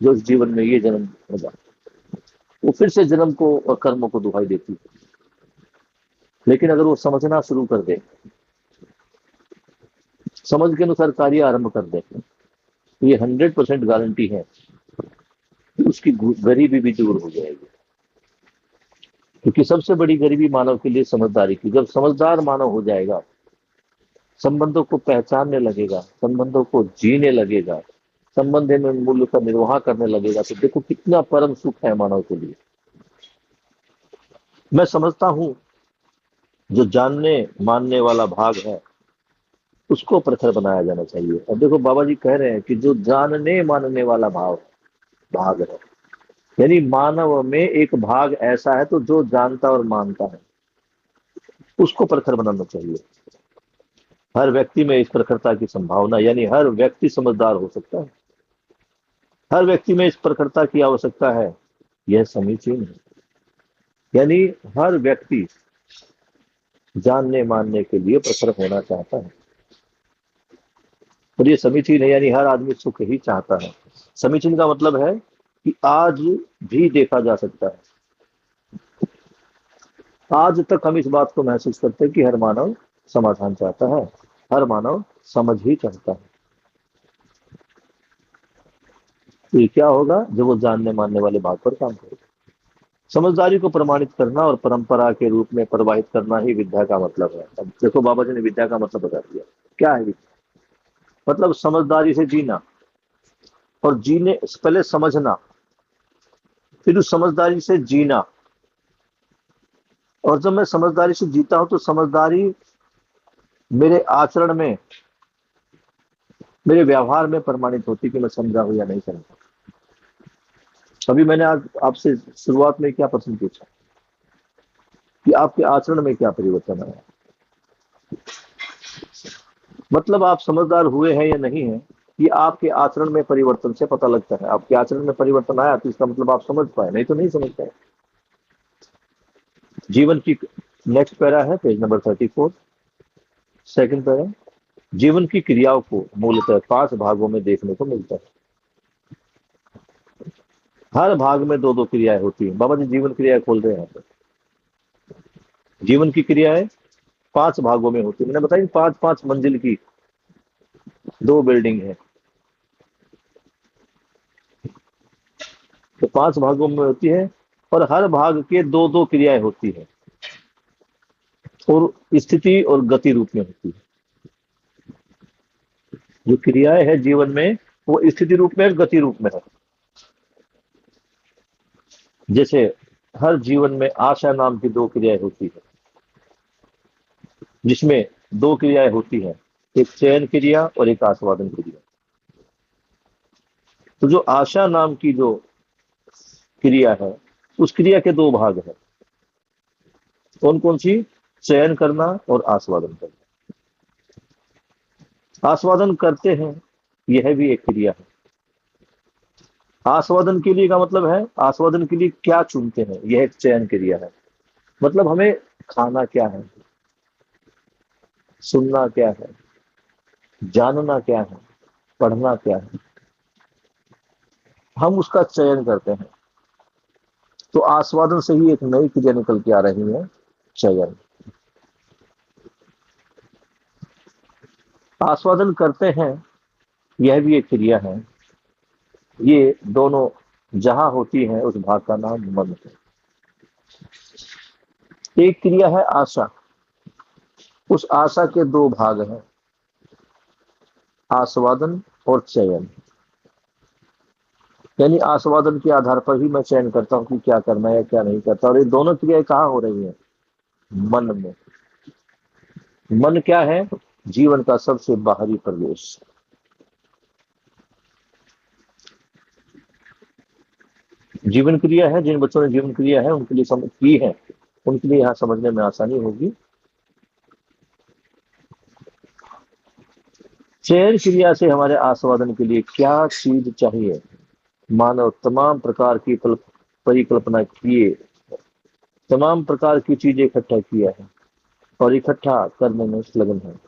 जो इस जीवन में ये जन्म होगा। वो फिर से जन्म को और कर्मों को दुहाई देती है। लेकिन अगर वो समझना शुरू कर दे, समझ के अनुसार कार्य आरंभ कर दे, तो ये 100% गारंटी है कि उसकी गरीबी भी दूर हो जाएगी। क्योंकि सबसे बड़ी गरीबी मानव के लिए समझदारी की। जब समझदार मानव हो जाएगा, संबंधों को पहचानने लगेगा, संबंधों को जीने लगेगा, संबंध में मूल्य का निर्वाह करने लगेगा, तो देखो कितना परम सुख है मानव के लिए। मैं समझता हूं जो जानने मानने वाला भाग है उसको प्रखर बनाया जाना चाहिए। अब देखो बाबा जी कह रहे हैं कि जो जानने मानने वाला भाग है, यानी मानव में एक भाग ऐसा है तो जो जानता और मानता है उसको प्रखर बनाना चाहिए। हर व्यक्ति में इस प्रखरता की संभावना, यानी हर व्यक्ति समझदार हो सकता है, हर व्यक्ति में इस प्रखरता की आवश्यकता है, यह समीचीन है। यानी हर व्यक्ति जानने मानने के लिए प्रखर होना चाहता है और ये समीचीन है। यानी हर आदमी सुख ही चाहता है। समीचीन का मतलब है कि आज भी देखा जा सकता है, आज तक हम इस बात को महसूस करते हैं कि हर मानव समाधान चाहता है, हर मानव समझ ही चाहता है। तो ये क्या होगा? जब वो जानने मानने वाले भाग पर काम करेगा। समझदारी को प्रमाणित करना और परंपरा के रूप में प्रवाहित करना ही विद्या का मतलब है। अब देखो बाबा जी ने विद्या का मतलब बता दिया। क्या है विद्या? मतलब समझदारी से जीना, और जीने से पहले समझना, फिर उस समझदारी से जीना। और जब मैं समझदारी से जीता हूं तो समझदारी मेरे आचरण में, मेरे व्यवहार में प्रमाणित होती कि मैं समझा हूं या नहीं समझा। अभी मैंने आज आपसे शुरुआत में क्या प्रश्न पूछा कि आपके आचरण में क्या परिवर्तन आया? मतलब आप समझदार हुए हैं या नहीं है, ये आपके आचरण में परिवर्तन से पता लगता है। आपके आचरण में परिवर्तन आया तो इसका मतलब आप समझ पाए, नहीं तो नहीं समझ पाए। जीवन की नेक्स्ट पैरा है, पेज नंबर 34, सेकंड पैरा। जीवन की क्रियाओं को मूलतः 5 भागों में देखने को मिलता है। हर भाग में 2-2 क्रियाएं होती है। बाबा जी जीवन क्रियाएं खोल रहे हैं यहाँ पे। जीवन की क्रियाएं 5 भागों में होती है। मैंने बताया 5-5 मंजिल की 2 बिल्डिंग है, तो 5 भागों में होती है, और हर भाग के 2-2 क्रियाएं होती है, और स्थिति और गति रूप में होती है। जो क्रियाएं है जीवन में वो स्थिति रूप में, गति रूप में है। जैसे हर जीवन में आशा नाम की 2 क्रियाएं होती है, जिसमें 2 क्रियाएं होती है, एक चयन क्रिया और एक आस्वादन क्रिया। तो जो आशा नाम की जो क्रिया है, उस क्रिया के 2 भाग है। कौन कौन सी? चयन करना और आस्वादन करना। आस्वादन करते हैं, यह भी एक क्रिया है। आस्वादन के लिए का मतलब है, आस्वादन के लिए क्या चुनते हैं, यह एक चयन क्रिया है। मतलब हमें खाना क्या है, सुनना क्या है, जानना क्या है, पढ़ना क्या है, हम उसका चयन करते हैं। तो आस्वादन से ही एक नई क्रिया निकल के आ रही है, चयन। आस्वादन करते हैं, यह भी एक क्रिया है। ये दोनों जहां होती है उस भाग का नाम मन है। एक क्रिया है आशा, उस आशा के 2 भाग हैं, आस्वादन और चयन। यानी आस्वादन के आधार पर ही मैं चयन करता हूं कि क्या करना है या क्या नहीं करता। और ये दोनों क्रियाएं कहाँ हो रही है? मन में। मन क्या है? जीवन का सबसे बाहरी प्रदेश। जीवन क्रिया है, जिन बच्चों ने जीवन क्रिया है उनके लिए समझ की है, उनके लिए यहाँ समझने में आसानी होगी। चयन क्रिया से हमारे आस्वादन के लिए क्या चीज चाहिए? मानव तमाम प्रकार की परिकल्पना किए, तमाम प्रकार की चीजें इकट्ठा किया है और इकट्ठा करने में संलग्न है।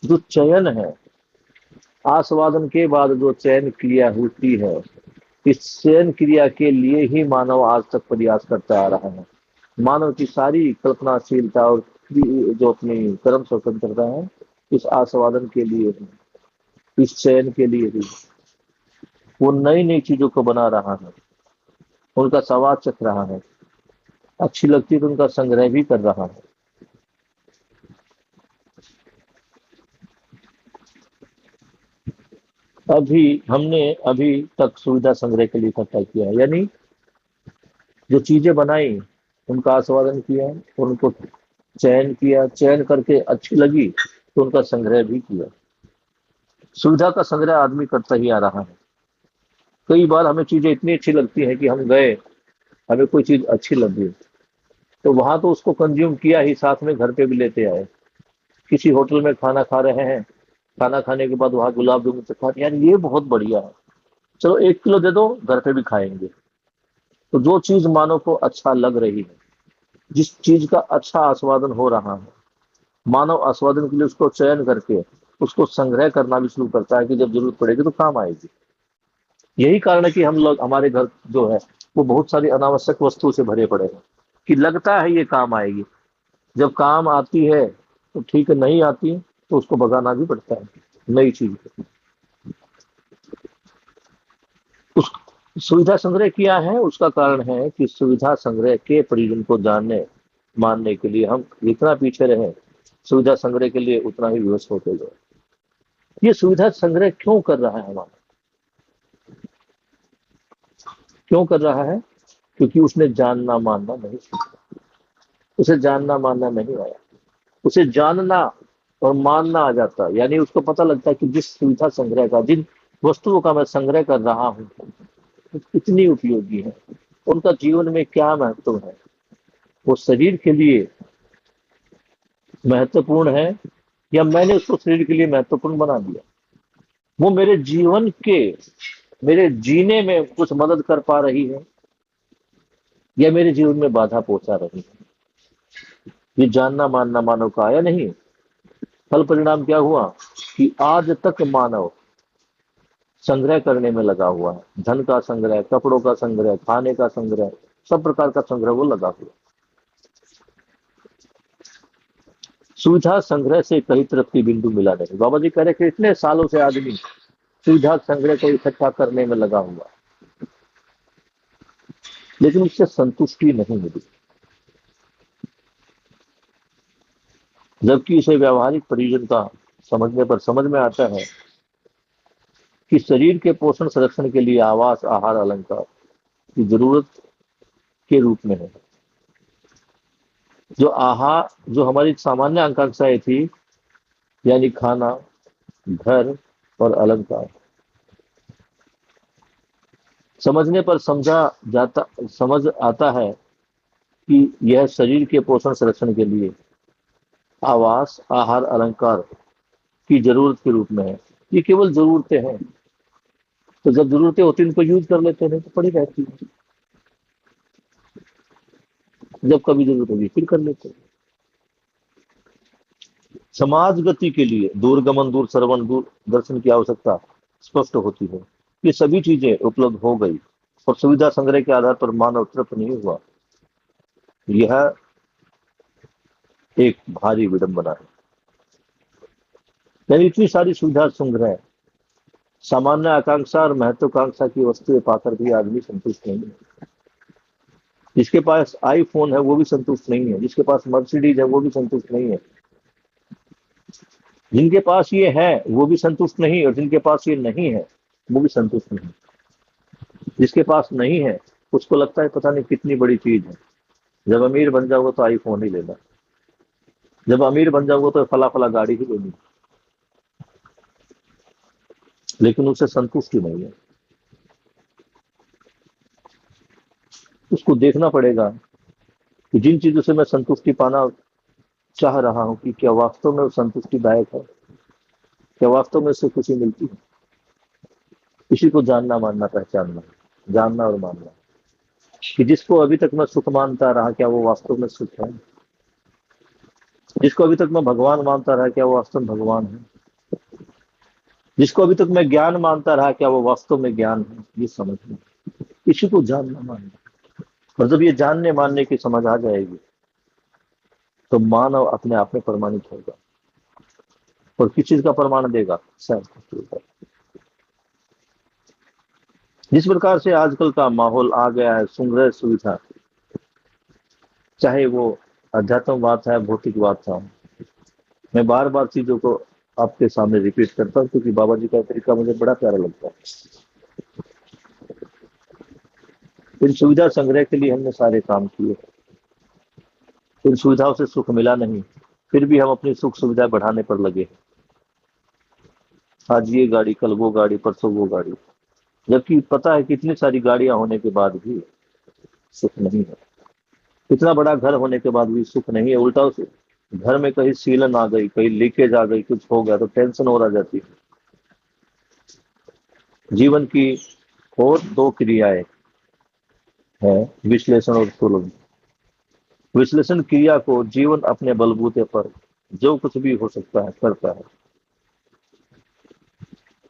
जो चयन है, आस्वादन के बाद जो चयन क्रिया होती है, इस चयन क्रिया के लिए ही मानव आज तक प्रयास करता आ रहा है। मानव की सारी कल्पनाशीलता और जो अपनी कर्म स्वतंत्रता है, इस आस्वादन के लिए ही, इस चयन के लिए ही। वो नई नई चीजों को बना रहा है, उनका स्वाद चख रहा है, अच्छी लगती तो उनका संग्रह भी कर रहा है। हमने अभी तक सुविधा संग्रह के लिए इकट्ठा किया है, यानी जो चीजें बनाई उनका आस्वादन किया, उनको चयन किया, चयन करके अच्छी लगी तो उनका संग्रह भी किया। सुविधा का संग्रह आदमी करता ही आ रहा है। कई बार हमें चीजें इतनी अच्छी लगती हैं कि हम गए, हमें कोई चीज अच्छी लग गई तो वहां तो उसको कंज्यूम किया ही, साथ में घर पे भी लेते आए। किसी होटल में खाना खा रहे हैं, खाना खाने के बाद वहां गुलाब जामुन से खा, यार ये बहुत बढ़िया है, चलो 1 किलो दे दो, घर पे भी खाएंगे। तो जो चीज मानव को अच्छा लग रही है, जिस चीज का अच्छा आस्वादन हो रहा है, मानव आस्वादन के लिए उसको चयन करके उसको संग्रह करना भी शुरू करता है कि जब जरूरत पड़ेगी तो काम आएगी। यही कारण है कि हम लोग, हमारे घर जो है वो बहुत सारी अनावश्यक वस्तुओं से भरे पड़े हैं कि लगता है ये काम आएगी, जब काम आती है तो ठीक है, नहीं आती तो उसको भगाना भी पड़ता है नई चीज को। उस सुविधा संग्रह किया है, उसका कारण है कि सुविधा संग्रह के प्रयोजन को जानने मानने के लिए हम जितना पीछे रहे, सुविधा संग्रह के लिए उतना ही विवश होते गए। ये सुविधा संग्रह क्यों कर रहा है हमारा? क्यों कर रहा है? क्योंकि उसने जानना मानना नहीं सीखा, उसे जानना मानना नहीं आया। उसे जानना और मानना आ जाता, यानी उसको पता लगता है कि जिस सुविधा संग्रह का, जिन वस्तुओं का मैं संग्रह कर रहा हूं, वो कितनी उपयोगी है, उनका जीवन में क्या महत्व है, वो शरीर के लिए महत्वपूर्ण है या मैंने उसको शरीर के लिए महत्वपूर्ण बना दिया, वो मेरे जीवन के, मेरे जीने में कुछ मदद कर पा रही है या मेरे जीवन में बाधा पहुंचा रही है। ये जानना मानना मानव का आया नहीं। फल परिणाम क्या हुआ कि आज तक मानव संग्रह करने में लगा हुआ है। धन का संग्रह, कपड़ों का संग्रह, खाने का संग्रह, सब प्रकार का संग्रह वो लगा हुआ। सुविधा संग्रह से कई तरफ की बिंदु मिला नहीं। बाबा जी कह रहे कि इतने सालों से आदमी सुविधा संग्रह को इकट्ठा करने में लगा हुआ, लेकिन उससे संतुष्टि नहीं मिली, जबकि इसे व्यावहारिक प्रयोजन का समझने पर समझ में आता है कि शरीर के पोषण संरक्षण के लिए आवास, आहार, अलंकार की जरूरत के रूप में है। जो हमारी सामान्य आकांक्षाएं थी, यानी खाना, घर और अलंकार, समझने पर समझ आता है कि यह शरीर के पोषण संरक्षण के लिए आवास, आहार, अलंकार की जरूरत के रूप में है। ये केवल जरूरतें हैं, तो जब जरूरतें होती हैं इनको यूज कर लेते हैं, तो पड़ी रहती है। जब कभी जरूरत होगी फिर कर लेते हैं। समाज गति के लिए दूरगमन, दूर श्रवण, दूर दर्शन की आवश्यकता स्पष्ट होती है। ये सभी चीजें उपलब्ध हो गई और सुविधा संग्रह के आधार पर मानव तृप्त नहीं हुआ। यह एक भारी विडंबना है। यानी इतनी सारी सुविधा संग्रह, सामान्य आकांक्षा और महत्वाकांक्षा की वस्तुएं पाकर भी आदमी संतुष्ट नहीं है। जिसके पास आईफोन है वो भी संतुष्ट नहीं है, जिसके पास मर्सिडीज है वो भी संतुष्ट नहीं है, जिनके पास ये है वो भी संतुष्ट नहीं, और जिनके पास ये नहीं है वो भी संतुष्ट नहीं। जिसके पास नहीं है उसको लगता है पता नहीं कितनी बड़ी चीज है। जब अमीर बन जाओगे तो आईफोन ही लेना, जब अमीर बन जाओगे तो फला फला गाड़ी ही लेनी, लेकिन उसे संतुष्टि नहीं है। उसको देखना पड़ेगा कि जिन चीजों से मैं संतुष्टि पाना चाह रहा हूं कि क्या वास्तव में वो संतुष्टिदायक है, क्या वास्तव में उससे खुशी मिलती है। इसी को जानना मानना पहचानना, जानना और मानना, कि जिसको अभी तक मैं सुख मानता रहा क्या वो वास्तव में सुख है, जिसको अभी तक मैं भगवान मानता रहा क्या वो वास्तव में भगवान है, जिसको अभी तक मैं ज्ञान मानता रहा क्या वो वास्तव में ज्ञान है। ये समझना, इसी को जानना मानना। और जब ये जानने मानने की समझ आ जाएगी तो मानव अपने आप में प्रमाणित होगा। और किस चीज का प्रमाण देगा? सहज। जिस प्रकार से आजकल का माहौल आ गया है, संग्रह सुविधा, चाहे वो अध्यात्मवाद है, भौतिकवाद था, मैं बार बार चीजों को आपके सामने रिपीट करता हूँ क्योंकि बाबा जी का तरीका मुझे बड़ा प्यारा लगता है। इन सुविधा संग्रह के लिए हमने सारे काम किए, इन सुविधाओं से सुख मिला नहीं, फिर भी हम अपनी सुख सुविधा बढ़ाने पर लगे। आज ये गाड़ी, कल वो गाड़ी, परसों वो गाड़ी, जबकि पता है कि इतनी सारी गाड़ियां होने के बाद भी सुख नहीं है। इतना बड़ा घर होने के बाद भी सुख नहीं है। उल्टा उस घर में कहीं सीलन आ गई, कहीं लीकेज आ गई, कुछ हो गया तो टेंशन हो रह जाती है। जीवन की और दो क्रियाएं हैं, विश्लेषण और तुलन। विश्लेषण क्रिया को जीवन अपने बलबूते पर जो कुछ भी हो सकता है करता है।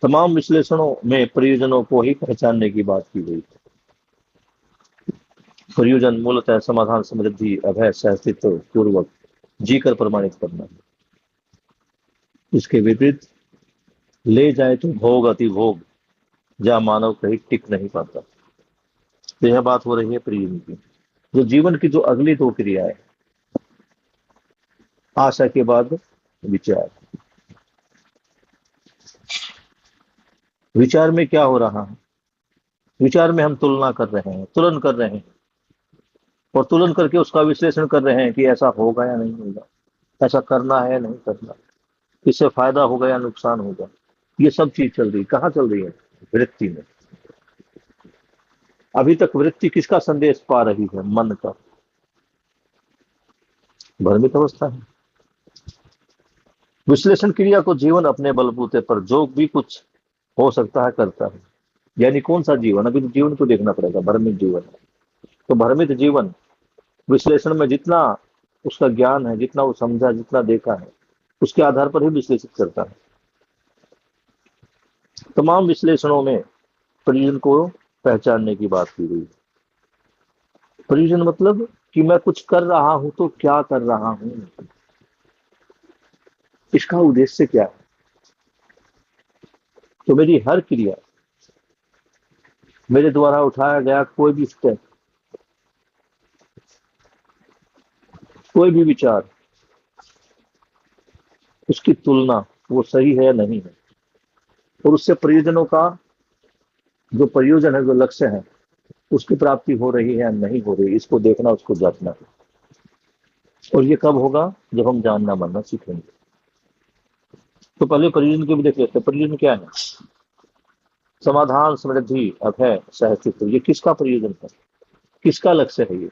तमाम विश्लेषणों में प्रयोजनों को ही पहचानने की बात की गई। प्रयोजन मूलतः समाधान, समृद्धि, अभय, सहस्तित्व पूर्वक जीकर प्रमाणित करना है। इसके विपरीत ले जाए तो भोग, अति भोग, जहां मानव कहीं टिक नहीं पाता। तो यह बात हो रही है प्रियम की, जो जीवन की जो अगली दो क्रिया है, आशा के बाद विचार। विचार में क्या हो रहा है? विचार में हम तुलना कर रहे हैं, तुलन कर रहे हैं, और तुलन करके उसका विश्लेषण कर रहे हैं कि ऐसा होगा या नहीं होगा, ऐसा करना है या नहीं करना, इससे फायदा होगा या नुकसान होगा। ये सब चीज चल रही, कहाँ चल रही है? वृत्ति में। अभी तक वृत्ति किसका संदेश पा रही है? मन का। भ्रमित अवस्था है। विश्लेषण क्रिया को जीवन अपने बलबूते पर जो भी कुछ हो सकता है करता है। यानी कौन सा जीवन? अभी तो जीवन को देखना पड़ेगा, भ्रमित जीवन। तो भ्रमित जीवन विश्लेषण में जितना उसका ज्ञान है, जितना वो समझा, जितना देखा है, उसके आधार पर ही विश्लेषित करता है। तमाम विश्लेषणों में प्रयोजन को पहचानने की बात की गई। प्रयोजन मतलब कि मैं कुछ कर रहा हूं तो क्या कर रहा हूं, इसका उद्देश्य क्या है। तो मेरी हर क्रिया, मेरे द्वारा उठाया गया कोई भी स्टेप, कोई भी विचार, उसकी तुलना वो सही है या नहीं है, और उससे प्रयोजनों का जो प्रयोजन है, जो लक्ष्य है, उसकी प्राप्ति हो रही है या नहीं हो रही, इसको देखना, उसको जांचना। और ये कब होगा? जब हम जानना मानना सीखेंगे। तो पहले प्रयोजन को भी देख लेते हैं। प्रयोजन क्या है? समाधान, समृद्धि, अभय, सहस्तित्व। ये किसका प्रयोजन है? किसका लक्ष्य है? ये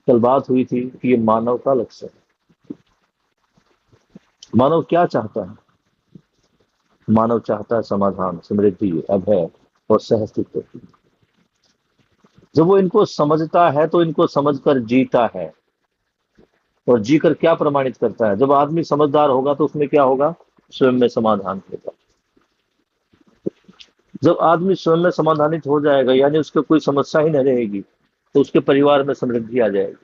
कल बात हुई थी कि ये मानव का लक्ष्य है। मानव क्या चाहता है? मानव चाहता है समाधान, समृद्धि, अभय और सहस्तित्व। जब वो इनको समझता है तो इनको समझकर जीता है, और जीकर क्या प्रमाणित करता है? जब आदमी समझदार होगा तो उसमें क्या होगा? स्वयं में समाधान होगा। जब आदमी स्वयं में समाधानित हो जाएगा, यानी उसको कोई समस्या ही नहीं रहेगी, तो उसके परिवार में समृद्धि आ जाएगी।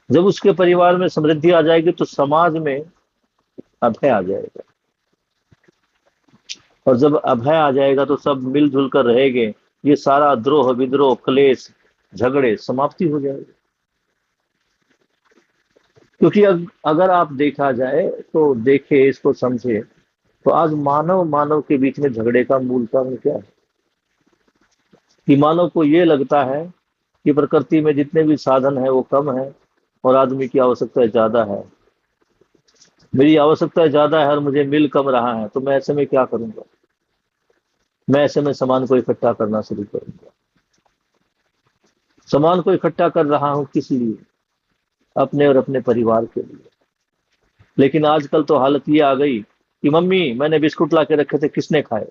जब उसके परिवार में समृद्धि आ जाएगी तो समाज में अभय आ जाएगा, और जब अभय आ जाएगा तो सब मिलजुल कर रहेंगे। ये सारा द्रोह, विद्रोह, क्लेश, झगड़े समाप्ति हो जाएगी। क्योंकि अगर आप देखा जाए तो देखे, इसको समझे, तो आज मानव मानव के बीच में झगड़े का मूल कारण क्या है? कि मानव को ये लगता है कि प्रकृति में जितने भी साधन है वो कम है, और आदमी की आवश्यकता ज्यादा है। मेरी आवश्यकता ज्यादा है और मुझे मिल कम रहा है, तो मैं ऐसे में क्या करूंगा? मैं ऐसे में सामान को इकट्ठा करना शुरू करूंगा। सामान को इकट्ठा कर रहा हूं किस लिए? अपने और अपने परिवार के लिए। लेकिन आजकल तो हालत ये आ गई कि मम्मी मैंने बिस्कुट ला के रखे थे, किसने खाए?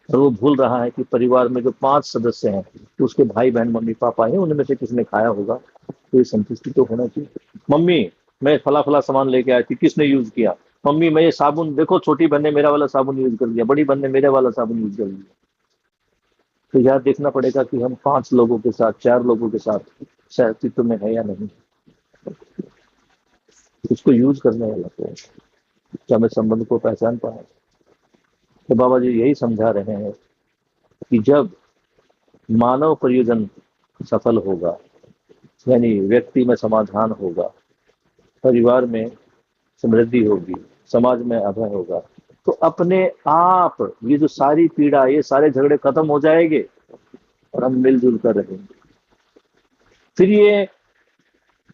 और वो भूल रहा है कि परिवार में जो 5 सदस्य हैं, तो उसके भाई बहन, मम्मी पापा हैं, उनमें से किसने खाया होगा, तो ये संतुष्टि तो होना चाहिए। मम्मी मैं फला फला सामान लेके आई थी, किसने यूज किया? मम्मी मैं ये साबुन, देखो छोटी बहन ने मेरा वाला साबुन यूज कर लिया, बड़ी बहन ने मेरे वाला साबुन यूज कर लिया। तो यार देखना पड़ेगा कि हम 5 लोगों के साथ, 4 लोगों के साथ सहअस्तित्व में है या नहीं। उसको यूज करने वाला तो क्या मैं संबंध को पहचान पाया? तो बाबा जी यही समझा रहे हैं कि जब मानव प्रयोजन सफल होगा, यानी व्यक्ति में समाधान होगा, परिवार में समृद्धि होगी, समाज में अभय होगा, तो अपने आप ये जो सारी पीड़ा, ये सारे झगड़े खत्म हो जाएंगे और हम मिलजुल कर रहेंगे। फिर ये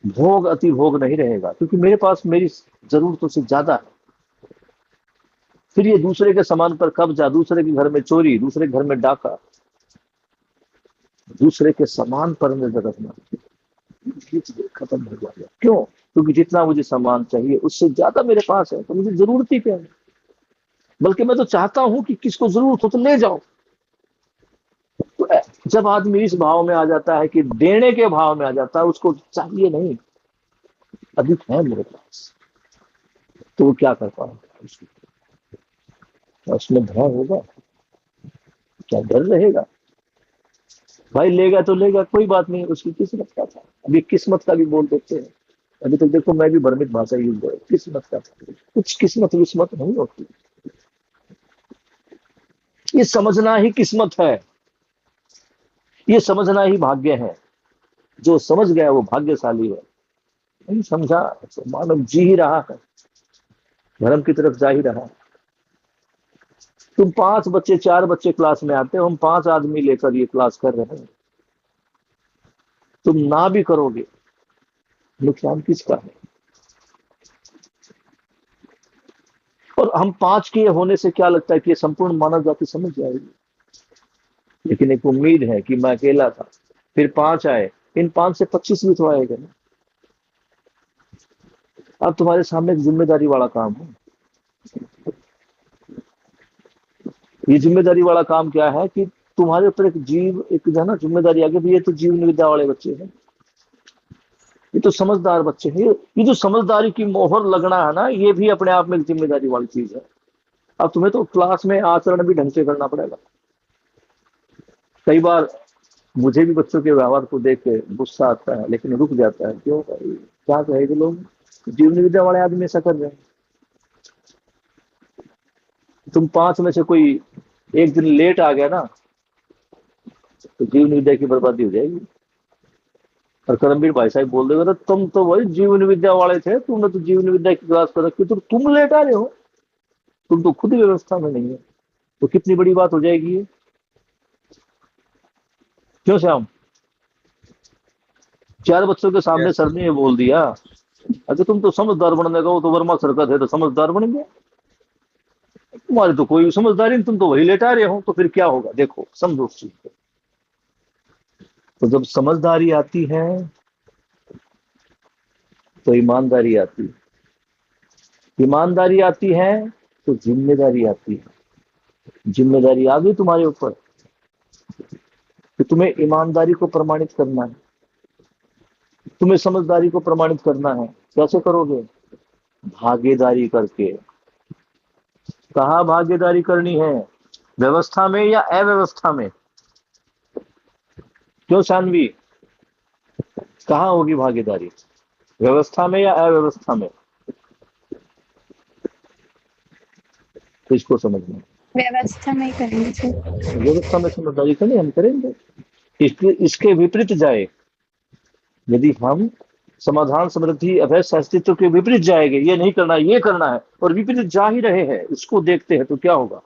भोग, अति भोग नहीं रहेगा, क्योंकि मेरे पास मेरी जरूरतों से ज्यादा है। फिर ये दूसरे के सामान पर कब्जा, दूसरे के घर में चोरी, दूसरे के घर में डाका, दूसरे के सामान पर नजर रखना, खत्म हो जाएगा। क्यों? क्योंकि जितना मुझे सामान चाहिए उससे ज्यादा मेरे पास है, तो मुझे जरूरत ही क्या है? बल्कि मैं तो चाहता हूं कि किसको जरूरत हो तो ले जाओ। तो जब आदमी इस भाव में आ जाता है कि देने के भाव में आ जाता है, उसको चाहिए नहीं, अधिक है मेरे पास, तो वो क्या कर पाएगा? उसमें भय होगा? क्या डर रहेगा? भाई लेगा तो लेगा, कोई बात नहीं, उसकी किस्मत का था। अभी किस्मत का भी बोल देते हैं। अभी तो देखो मैं भी भ्रमित भाषा यूज कर, किस्मत का था। कुछ किस्मत विस्मत नहीं होती। ये समझना ही किस्मत है, ये समझना ही भाग्य है। जो समझ गया वो भाग्यशाली है, नहीं समझा तो मानव जी ही रहा है, धर्म की तरफ जा ही रहा है। तुम 5 बच्चे 4 बच्चे क्लास में आते हो, हम 5 आदमी लेकर ये क्लास कर रहे हैं। तुम ना भी करोगे, नुकसान किसका है? और हम 5 के होने से क्या लगता है कि ये संपूर्ण मानव जाति समझ जाएगी, लेकिन एक उम्मीद है कि मैं अकेला था, फिर 5 आए, इन 5 से 25 भी तो आएगा ना। अब तुम्हारे सामने एक जिम्मेदारी वाला काम है। ये जिम्मेदारी वाला काम क्या है कि तुम्हारे ऊपर एक जो है ना जिम्मेदारी आ गई भी, ये तो जीवन विद्या वाले बच्चे हैं, ये तो समझदार बच्चे हैं। ये जो समझदारी की मोहर लगना है ना, ये भी अपने आप में एक जिम्मेदारी वाली चीज है। अब तुम्हें तो क्लास में आचरण भी ढंग से करना पड़ेगा। कई बार मुझे भी बच्चों के व्यवहार को देख के गुस्सा आता है, लेकिन रुक जाता है, क्यों भाई, क्या कहेंगे लोग, जीवन विद्या वाले आदमी ऐसा कर रहे हैं। तुम 5 में से कोई एक दिन लेट आ गया ना, तो जीवन विद्या की बर्बादी हो जाएगी। और करमवीर भाई साहब बोल देगा, तुम तो वही जीवन विद्या वाले थे, तुमने तो जीवन विद्या की क्लास कर रखी, तो तुम लेट आ रहे हो, तुम तो खुद ही व्यवस्था में नहीं है। तो कितनी बड़ी बात हो जाएगी ये, क्यों श्याम? 4 बच्चों के सामने Yes. सर ने ये बोल दिया, अगर तुम तो समझदार बनने का, वो तो वर्मा सर का थे तो समझदार बन गया, तुम्हारी तो कोई समझदारी नहीं, तुम तो वही लेटा रहे हो, तो फिर क्या होगा? देखो समझो उस चीज को। तो जब समझदारी आती है तो ईमानदारी आती है, ईमानदारी आती है तो जिम्मेदारी आती है। जिम्मेदारी आ गई तुम्हारे ऊपर कि तुम्हें ईमानदारी को प्रमाणित करना है, तुम्हें समझदारी को प्रमाणित करना है। कैसे करोगे? भागीदारी करके। कहाँ भागीदारी करनी है? व्यवस्था में या अव्यवस्था में? क्यों शानवी, कहाँ होगी भागीदारी, व्यवस्था में या अव्यवस्था में? इसको समझना। व्यवस्था में करेंगे सर। व्यवस्था में समझदारी करनी हम करेंगे। इसके विपरीत जाए, यदि हम समाधान समृद्धि अभय अस्तित्व के विपरीत जाएंगे, ये नहीं करना ये करना है, और विपरीत जा ही रहे हैं, इसको देखते हैं, तो क्या होगा?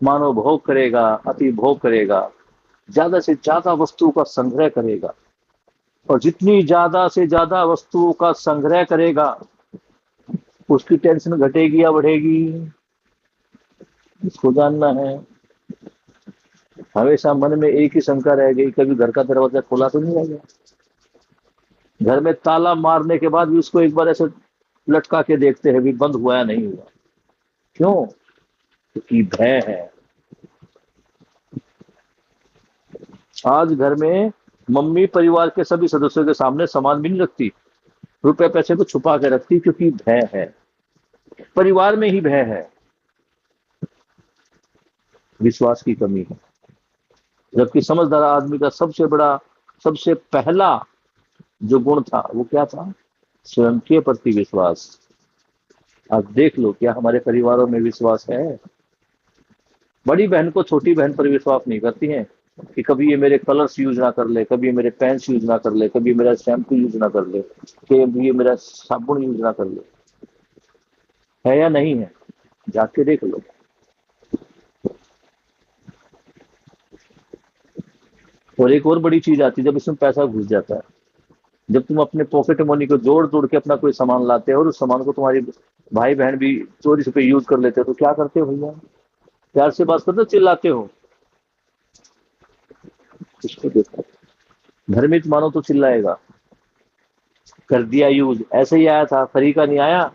मानव भोग करेगा, अति भोग करेगा, ज्यादा से ज्यादा वस्तुओं का संग्रह करेगा, और जितनी ज्यादा से ज्यादा वस्तुओं का संग्रह करेगा, उसकी टेंशन घटेगी या बढ़ेगी, इसको जानना है। हमेशा मन में एक ही शंका रह गई, कभी घर का दरवाजा खोला तो नहीं रह गया? घर में ताला मारने के बाद भी उसको एक बार ऐसे लटका के देखते हैं भी बंद हुआ या नहीं हुआ। क्यों? क्योंकि भय है। आज घर में मम्मी परिवार के सभी सदस्यों के सामने सामान भी नहीं रखती, रुपए पैसे को छुपा के रखती, क्योंकि भय है। परिवार में ही भय है, विश्वास की कमी है। जबकि समझदार आदमी का सबसे पहला जो गुण था वो क्या था? स्वयं के प्रति विश्वास। आप देख लो, क्या हमारे परिवारों में विश्वास है? बड़ी बहन को छोटी बहन पर विश्वास नहीं करती हैं कि कभी ये मेरे कलर्स यूज ना कर ले, कभी ये मेरे पेन्स यूज ना कर ले, कभी मेरा शैम्पू यूज ना कर ले, कभी ये मेरा साबुन यूज ना कर ले। है या नहीं है? जाके देख लो। और एक और बड़ी चीज आती है, जब इसमें पैसा घुस जाता है। जब तुम अपने पॉकेट मनी को जोड़ तोड़ के अपना कोई सामान लाते हो और उस सामान को तुम्हारे भाई बहन भी चोरी से यूज कर लेते हो, तो क्या करते हो भैया? प्यार से बात करते हो, चिल्लाते हो? इसको देखो, भ्रमित मानो तो चिल्लाएगा। कर दिया यूज, ऐसे ही आया था, फ्री का नहीं आया,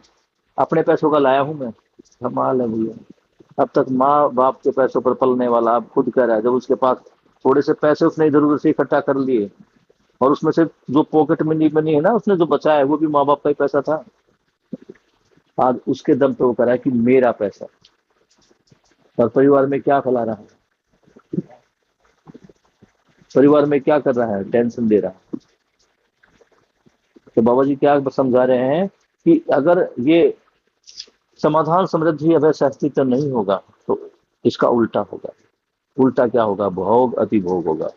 अपने पैसों का लाया हूं मैं। कमाल है भैया। अब तक माँ बाप के पैसों पर पलने वाला अब खुद कह रहा है, जब उसके पास थोड़े से पैसे उसने इधर उधर से इकट्ठा कर लिए, और उसमें से जो पॉकेट मनी बनी है ना, उसने जो बचाया है वो भी माँ बाप का ही पैसा था। आज उसके दम पे वो कह रहा है कि मेरा पैसा। और परिवार में क्या फैला रहा है? परिवार में क्या कर रहा है? टेंशन दे रहा है। तो बाबा जी क्या समझा रहे हैं कि अगर ये समाधान समृद्धि अभय अस्तित्व नहीं होगा, तो इसका उल्टा होगा। उल्टा क्या होगा? भोग अति भोग होगा।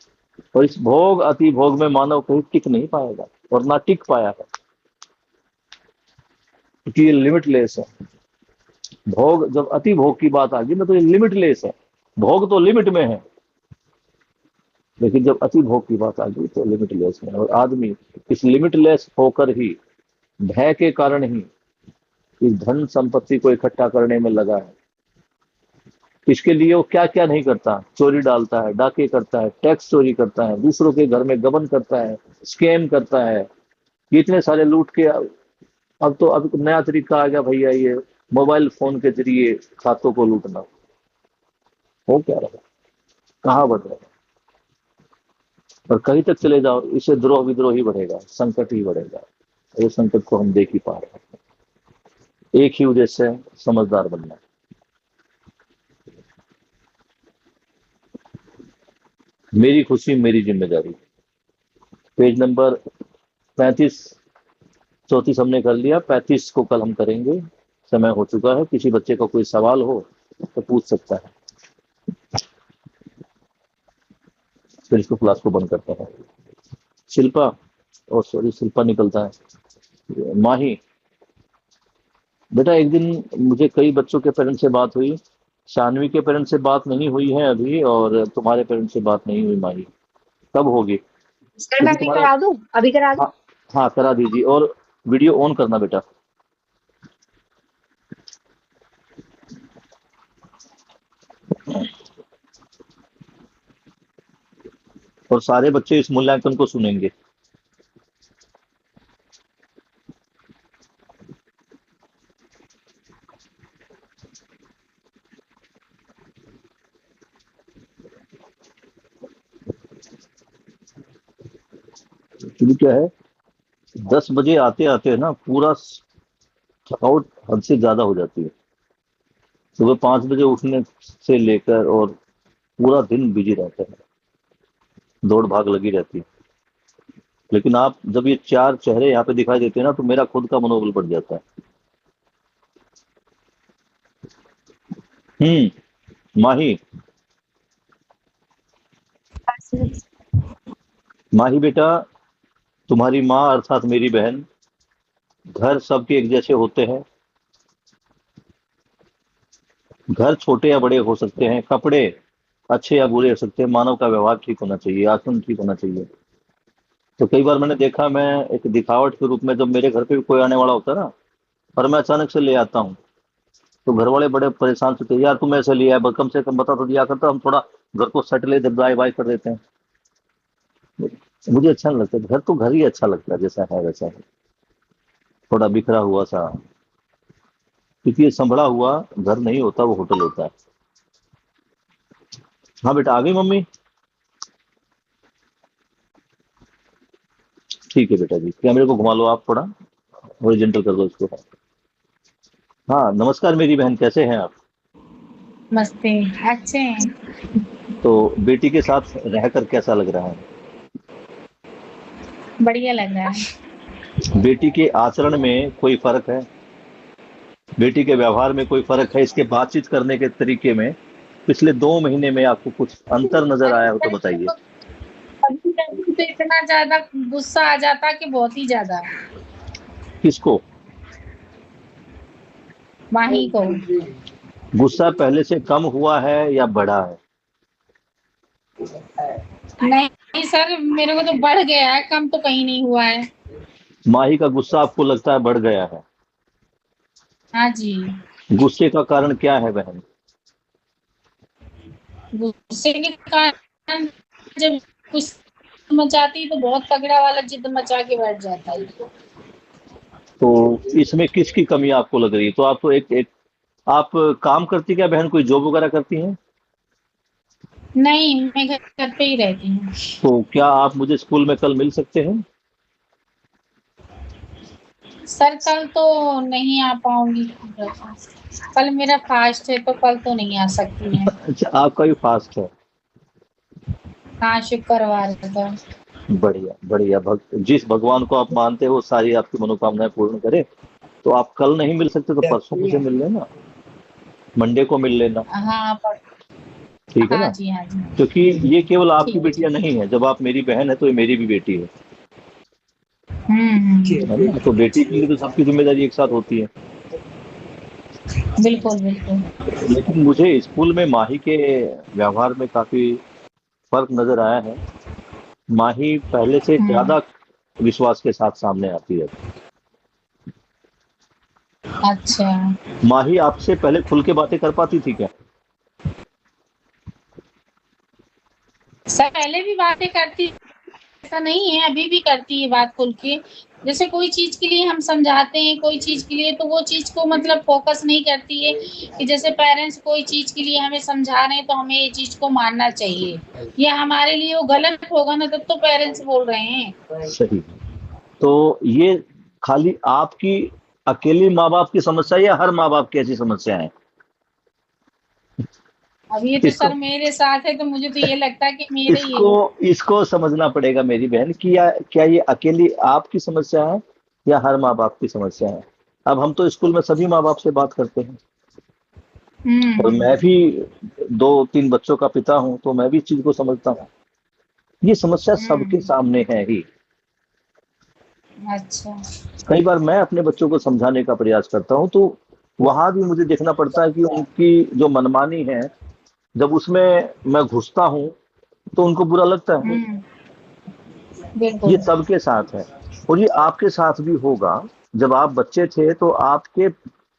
और इस भोग अति भोग में मानव कहीं टिक नहीं पाएगा, और ना टिक पाया है, क्योंकि ये लिमिटलेस है। भोग, जब अति भोग की बात आ गई ना, तो ये लिमिटलेस है। भोग तो लिमिट में है, लेकिन जब अति भोग की बात आ गई तो लिमिटलेस है। और आदमी इस लिमिटलेस होकर ही, भय के कारण ही इस धन संपत्ति को इकट्ठा करने में लगा है। इसके लिए वो क्या क्या नहीं करता। चोरी डालता है, डाके करता है, टैक्स चोरी करता है, दूसरों के घर में गबन करता है, स्कैम करता है, ये इतने सारे लूट के। अब तो अब नया तरीका आ गया भैया, ये मोबाइल फोन के जरिए खातों को लूटना। हो क्या रहा है? कहाँ बढ़ रहा है? और कहीं तक चले जाओ, इससे द्रोह विद्रोह ही बढ़ेगा, संकट ही बढ़ेगा। ये संकट को हम देख ही पा रहे हैं। एक ही उद्देश्य है, समझदार बनना। मेरी खुशी मेरी जिम्मेदारी। पेज नंबर 35 34 हमने कर लिया, 35 को कल हम करेंगे। समय हो चुका है। किसी बच्चे का कोई सवाल हो तो पूछ सकता है, फिर इसको क्लास को बंद करता है। शिल्पा, और सॉरी शिल्पा निकलता है। माही बेटा, एक दिन मुझे कई बच्चों के पेरेंट्स से बात हुई, शानवी के पेरेंट्स से बात नहीं हुई है अभी, और तुम्हारे पेरेंट्स से बात नहीं हुई। माही कब होगी? सर मैं अभी करा दूं, अभी करा दूं। हाँ, हाँ करा दीजिए। और वीडियो ऑन करना बेटा। और सारे बच्चे इस मूल्यांकन को सुनेंगे। एक्चुअली क्या है, 10 बजे आते आते ना पूरा थकावट हद से ज्यादा हो जाती है। सुबह 5 बजे उठने से लेकर और पूरा दिन बिजी रहता है, दौड़ भाग लगी रहती है। लेकिन आप जब ये 4 चेहरे यहाँ पे दिखाई देते हैं ना, तो मेरा खुद का मनोबल बढ़ जाता है। माही, माही बेटा, तुम्हारी माँ अर्थात मेरी बहन, घर सबके एक जैसे होते हैं। घर छोटे या बड़े हो सकते हैं, कपड़े अच्छे या बुरे हो सकते हैं, मानव का व्यवहार ठीक होना चाहिए, आचरण ठीक होना चाहिए। तो कई बार मैंने देखा, मैं एक दिखावट के रूप में जब मेरे घर पे भी कोई आने वाला होता है ना, और मैं अचानक से ले आता हूँ, तो घर वाले बड़े परेशान होते हैं, यार तुम ऐसे लिया है, कम से कम बता तो दिया करता, हम थोड़ा घर को सेटल इधर बाय बाय कर देते हैं। मुझे अच्छा नहीं लगता। घर तो घर ही अच्छा लगता है, जैसा है वैसा है, थोड़ा बिखरा हुआ सा। क्योंकि ये संभला हुआ घर नहीं होता, वो होटल होता है। हाँ बेटा, आ गई मम्मी? ठीक है बेटा जी, कैमरे को घुमा लो आप, थोड़ा हॉरिजॉन्टल कर दो इसको। हाँ नमस्कार मेरी बहन, कैसे हैं आप? मस्ते, अच्छे हैं। तो बेटी के साथ रहकर कैसा लग रहा है? बढ़िया लग रहा है। बेटी के आचरण में कोई फर्क है? बेटी के व्यवहार में कोई फर्क है? इसके बातचीत करने के तरीके में पिछले 2 महीने में आपको कुछ अंतर नजर आया हो तो बताइए। तो इतना ज्यादा गुस्सा आ जाता कि बहुत ही ज्यादा। किसको? माही को। गुस्सा पहले से कम हुआ है या बढ़ा है? नहीं सर, मेरे को तो बढ़ गया है, कम तो कहीं नहीं हुआ है। माही का गुस्सा आपको लगता है बढ़ गया है? हाँ जी। गुस्से का कारण क्या है बहन? गुस्से के कारण जब कुछ मचाती तो बहुत तगड़ा वाला जिद मचा के बैठ जाता है। तो इसमें किसकी कमी आपको लग रही है? तो आप तो एक आप काम करती क्या बहन? कोई जॉब वगैरह करती हैं? नहीं, मैं घर पे ही रहती हूँ। तो क्या आप मुझे स्कूल में कल मिल सकते हैं? सर कल तो नहीं आ पाऊंगी, कल मेरा फास्ट है, तो कल तो नहीं आ सकती है। अच्छा, आपका भी फास्ट है? हाँ, शुक्रवार को। बढ़िया बढ़िया। जिस भगवान को आप मानते हो सारी आपकी मनोकामनाएं पूर्ण करे। तो आप कल नहीं मिल सकते तो परसों मुझे मिल लेना, मंडे को मिल लेना। हाँ, ठीक है हाँ ना, जी, हाँ जी, क्योंकि ये केवल आपकी ठीक है, बेटियां नहीं है, जब आप मेरी बहन है तो ये मेरी भी बेटी है है ना। तो बेटी के लिए तो सबकी जिम्मेदारी एक साथ होती है। बिल्कुल, बिल्कुल। लेकिन मुझे स्कूल में माही के व्यवहार में काफी फर्क नजर आया है। माही पहले से हुँ, ज्यादा विश्वास के साथ सामने आती है। अच्छा। माही आपसे पहले खुल के बातें कर पाती थी क्या? सर पहले भी बातें करती, ऐसा नहीं है, अभी भी करती है बात खुल के। जैसे कोई चीज़ के लिए हम समझाते हैं, कोई चीज़ के लिए तो वो चीज़ को मतलब फ़ोकस नहीं करती है कि जैसे पेरेंट्स कोई चीज़ के लिए हमें समझा रहे हैं तो हमें ये चीज़ को मानना चाहिए। या हमारे लिए वो गलत होगा ना तब तो पेरेंट्स बोल रहे हैं। सही। तो ये खाली आपकी अकेली माँ बाप की समस्या है या हर माँ बाप की ऐसी समस्या है? अब ये तो इसको सर मेरे साथ है तो मुझे तो ये लगता है कि मेरे ही इसको है। इसको समझना पड़ेगा मेरी बहन कि क्या ये अकेली आपकी समस्या है या हर माँ बाप की समस्या है। अब हम तो स्कूल में सभी माँ बाप से बात करते हैं, और मैं हुँ, भी 2-3 बच्चों का पिता हूं, तो मैं भी इस चीज को समझता हूँ। ये समस्या सबके हुँ, सामने है ही। अच्छा। कई बार मैं अपने बच्चों को समझाने का प्रयास करता हूँ, तो वहां भी मुझे देखना पड़ता है कि उनकी जो मनमानी है, जब उसमें मैं घुसता हूँ तो उनको बुरा लगता है। हुँ, ये बिल्कुल। सबके साथ है, और ये आपके साथ भी होगा। जब आप बच्चे थे तो आपके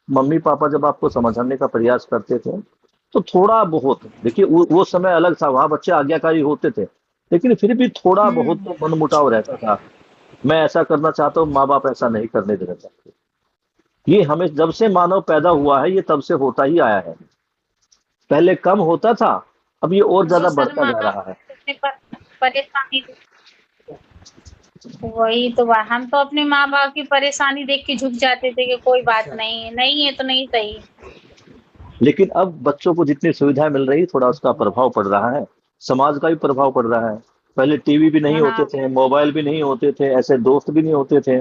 मम्मी पापा जब आपको समझाने का प्रयास करते थे, तो थोड़ा बहुत देखिए वो समय अलग था, वहां बच्चे आज्ञाकारी होते थे, लेकिन फिर भी थोड़ा बहुत हुँ, तो मनमुटाव रहता था। मैं ऐसा करना चाहता हूँ, माँ बाप ऐसा नहीं करने देना चाहते। ये हमें जब से मानव पैदा हुआ है, ये तब से होता ही आया है। पहले कम होता था, अब ये और तो ज्यादा सर बढ़ता जा रहा है। अपने परेशानी वही तो हम तो अपने माँ बाप की परेशानी देख के झुक जाते थे कि कोई बात नहीं है, नहीं है तो नहीं सही। लेकिन अब बच्चों को जितनी सुविधा मिल रही, थोड़ा उसका प्रभाव पड़ रहा है, समाज का भी प्रभाव पड़ रहा है। पहले टीवी भी नहीं होते हाँ, थे, मोबाइल भी नहीं होते थे, ऐसे दोस्त भी नहीं होते थे,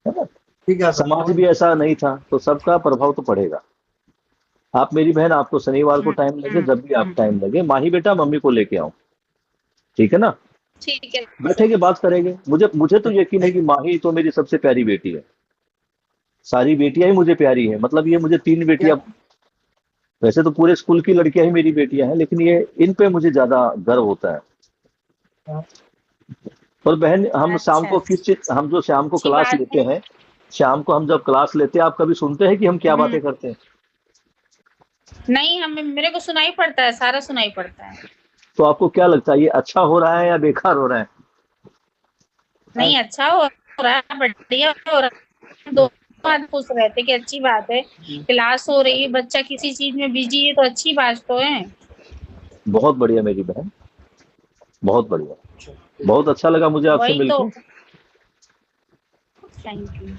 है ना। समाज भी ऐसा नहीं था, तो सबका प्रभाव तो पड़ेगा। आप मेरी बहन, आपको शनिवार को हुँ, टाइम लगे, हुँ, जब भी आप हुँ, टाइम लगे, माही बेटा मम्मी को लेके आओ, ठीक है ना। ठीक है सर। बैठेंगे, बात करेंगे। मुझे मुझे तो यकीन है कि माही तो मेरी सबसे प्यारी बेटी है। सारी बेटियां ही मुझे प्यारी है, मतलब ये मुझे 3 बेटियां, वैसे तो पूरे स्कूल की लड़कियां ही मेरी बेटियां हैं, लेकिन ये इन पे मुझे ज्यादा गर्व होता है। और बहन, हम शाम अच्छा, को किस अच्छी चीज, हम जो शाम को क्लास बात है। लेते हैं, शाम को हम जब क्लास लेते हैं, आप कभी सुनते हैं कि हम क्या हुँ, बातें करते हैं? नहीं हमें मेरे को सुनाई पड़ता है, सारा सुनाई पड़ता है। तो आपको क्या लगता है, ये अच्छा हो रहा है या बेकार हो रहा है? नहीं अच्छा हो रहा है, बढ़िया हो रहा है। दोनों बात खुश रहते कि अच्छी बात है। क्लास हो रही है, बच्चा किसी चीज़ में बिज़ी है तो अच्छी बात तो है। बहुत बढ़िया मेरी बहन, बहुत बढ़िया। बहुत अच्छा लगा मुझे आपसे वही तो। मिलके। Thank you.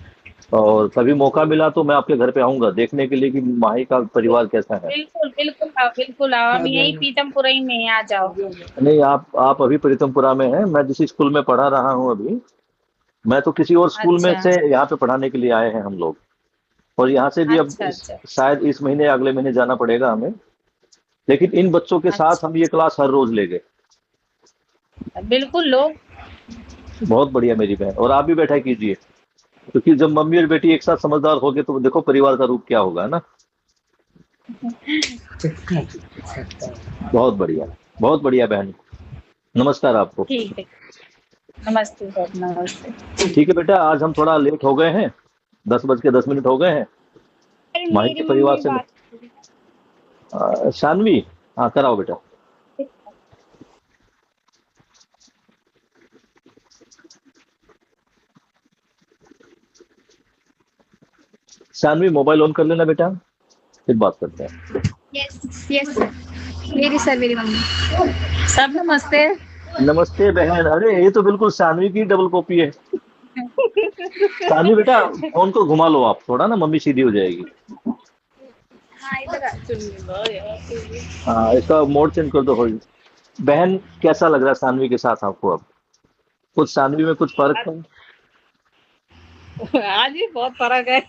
और कभी मौका मिला तो मैं आपके घर पे आऊंगा देखने के लिए कि माही का परिवार कैसा है। बिल्कुल, बिल्कुल आओ, बिल्कुल आओ। हम यहीं पीतमपुरा ही में हैं, आ जाओ। नहीं, आप अभी प्रीतमपुरा में हैं, मैं जिस स्कूल में पढ़ा रहा हूँ अभी, मैं तो किसी और स्कूल में अच्छा, से यहाँ पे पढ़ाने के लिए आए हैं हम लोग। और यहाँ से भी अब अच्छा, अच्छा, शायद इस महीने या अगले महीने जाना पड़ेगा हमें। लेकिन इन बच्चों के साथ हम अच्छा। ये क्लास हर रोज ले गए। बिल्कुल लो। बहुत बढ़िया मेरी बहन, और आप भी बैठा कीजिए, क्योंकि जब मम्मी और बेटी एक साथ समझदार हो गए तो देखो परिवार का रूप क्या होगा, है ना। बहुत बढ़िया, बहुत बढ़िया बहन। नमस्कार आपको। ठीक है। नमस्ते सर, नमस्ते। ठीक है बेटा, आज हम थोड़ा लेट हो गए हैं, 10:10 हो गए हैं। अरे माही मेरी के परिवार मम्मी से बात। शानवी, हाँ कराओ बेटा। शानवी, मोबाइल ऑन कर लेना बेटा, फिर बात करते हैं। यस यस सर, मेरी सर मेरी मम्मी। सब नमस्ते। नमस्ते बहन, अरे ये तो बिल्कुल शानवी की डबल कॉपी है। शानवी बेटा, फोन को घुमा लो आप थोड़ा ना, मम्मी सीधी हो जाएगी। हाँ इधर आ, सुन लो यार। हाँ, इसका मोड चेंज कर दो। हो बहन, कैसा लग रहा है शानवी के साथ आपको अब? कुछ शानवी में कुछ फर्क है? हाँ जी बहुत फर्क है।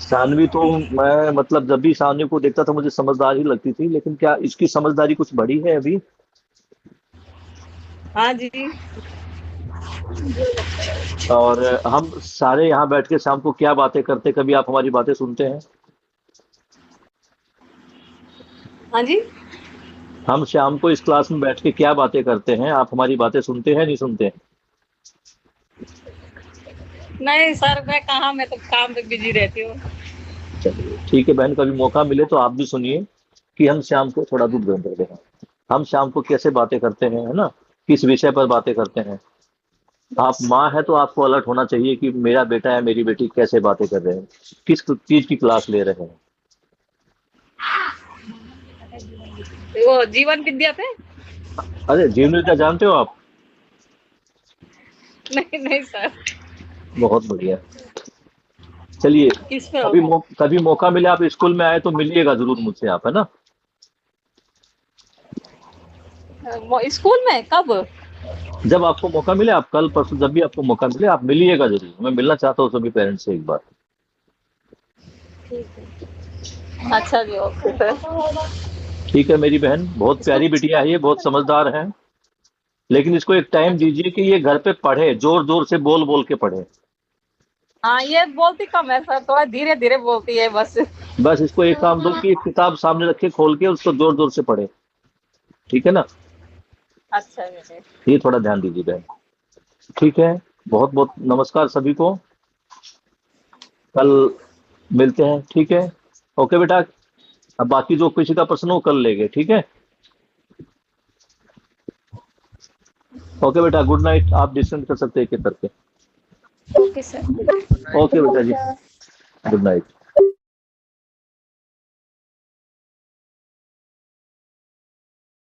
सानवी तो मैं मतलब जब भी सानवी को देखता था मुझे समझदार ही लगती थी, लेकिन क्या इसकी समझदारी कुछ बढ़ी है अभी? हाँ जी। और हम सारे यहाँ बैठ के शाम को क्या बातें करते, कभी आप हमारी बातें सुनते हैं? हाँ जी। हम शाम को इस क्लास में बैठ के क्या बातें करते हैं, आप हमारी बातें सुनते हैं नहीं सुनते हैं? नहीं सर, मैं कहाँ, मैं तो काम पे बिजी रहती हूँ। चलिए ठीक है बहन, कभी मौका मिले तो आप भी सुनिए कि हम शाम को थोड़ा दूर बंद कर दें, हम शाम को कैसे बातें करते हैं, है ना, किस विषय पर बातें करते हैं। आप माँ है तो आपको अलर्ट होना चाहिए कि मेरा बेटा या मेरी बेटी कैसे बातें कर रहे हैं, किस चीज की क्लास ले रहे हैं। वो जीवन विद्या पे। अरे जीवन विद्या जानते हो आप? नहीं नहीं सर। बहुत बढ़िया। चलिए किस पे कभी होगा? कभी मौका मिले आप स्कूल में आए तो मिलिएगा जरूर मुझसे आप, है ना। स्कूल में कब? जब आपको मौका मिले, आप कल परसों जब भी आपको मौका मिले आप मिलिएगा जरूर, मैं मिलना चाहता हूँ सभी पेरेंट्स से एक बार। ठीक है। अच्छा जी, ओके सर। ठीक है मेरी बहन, बहुत प्यारी बिटिया है ये, बहुत समझदार है, लेकिन इसको एक टाइम दीजिए कि ये घर पे पढ़े, जोर जोर से बोल बोल के पढ़े। हाँ, ये बोलती कम है सर, थोड़ा धीरे धीरे बोलती है बस। बस इसको एक काम दो कि एक किताब सामने रखे खोल के उसको जोर जोर से पढ़े, ठीक है ना। अच्छा जी। ये थोड़ा ध्यान दीजिए बहन, ठीक है। बहुत बहुत नमस्कार सभी को, कल मिलते हैं, ठीक है। ओके बेटा, अब बाकी जो किसी का प्रश्न हो कल लेंगे, ठीक है। ओके बेटा, गुड नाइट, आप डिस्कस कर सकते हैं एक एक करके। Okay sir. ओके बेटा जी, गुड नाइट।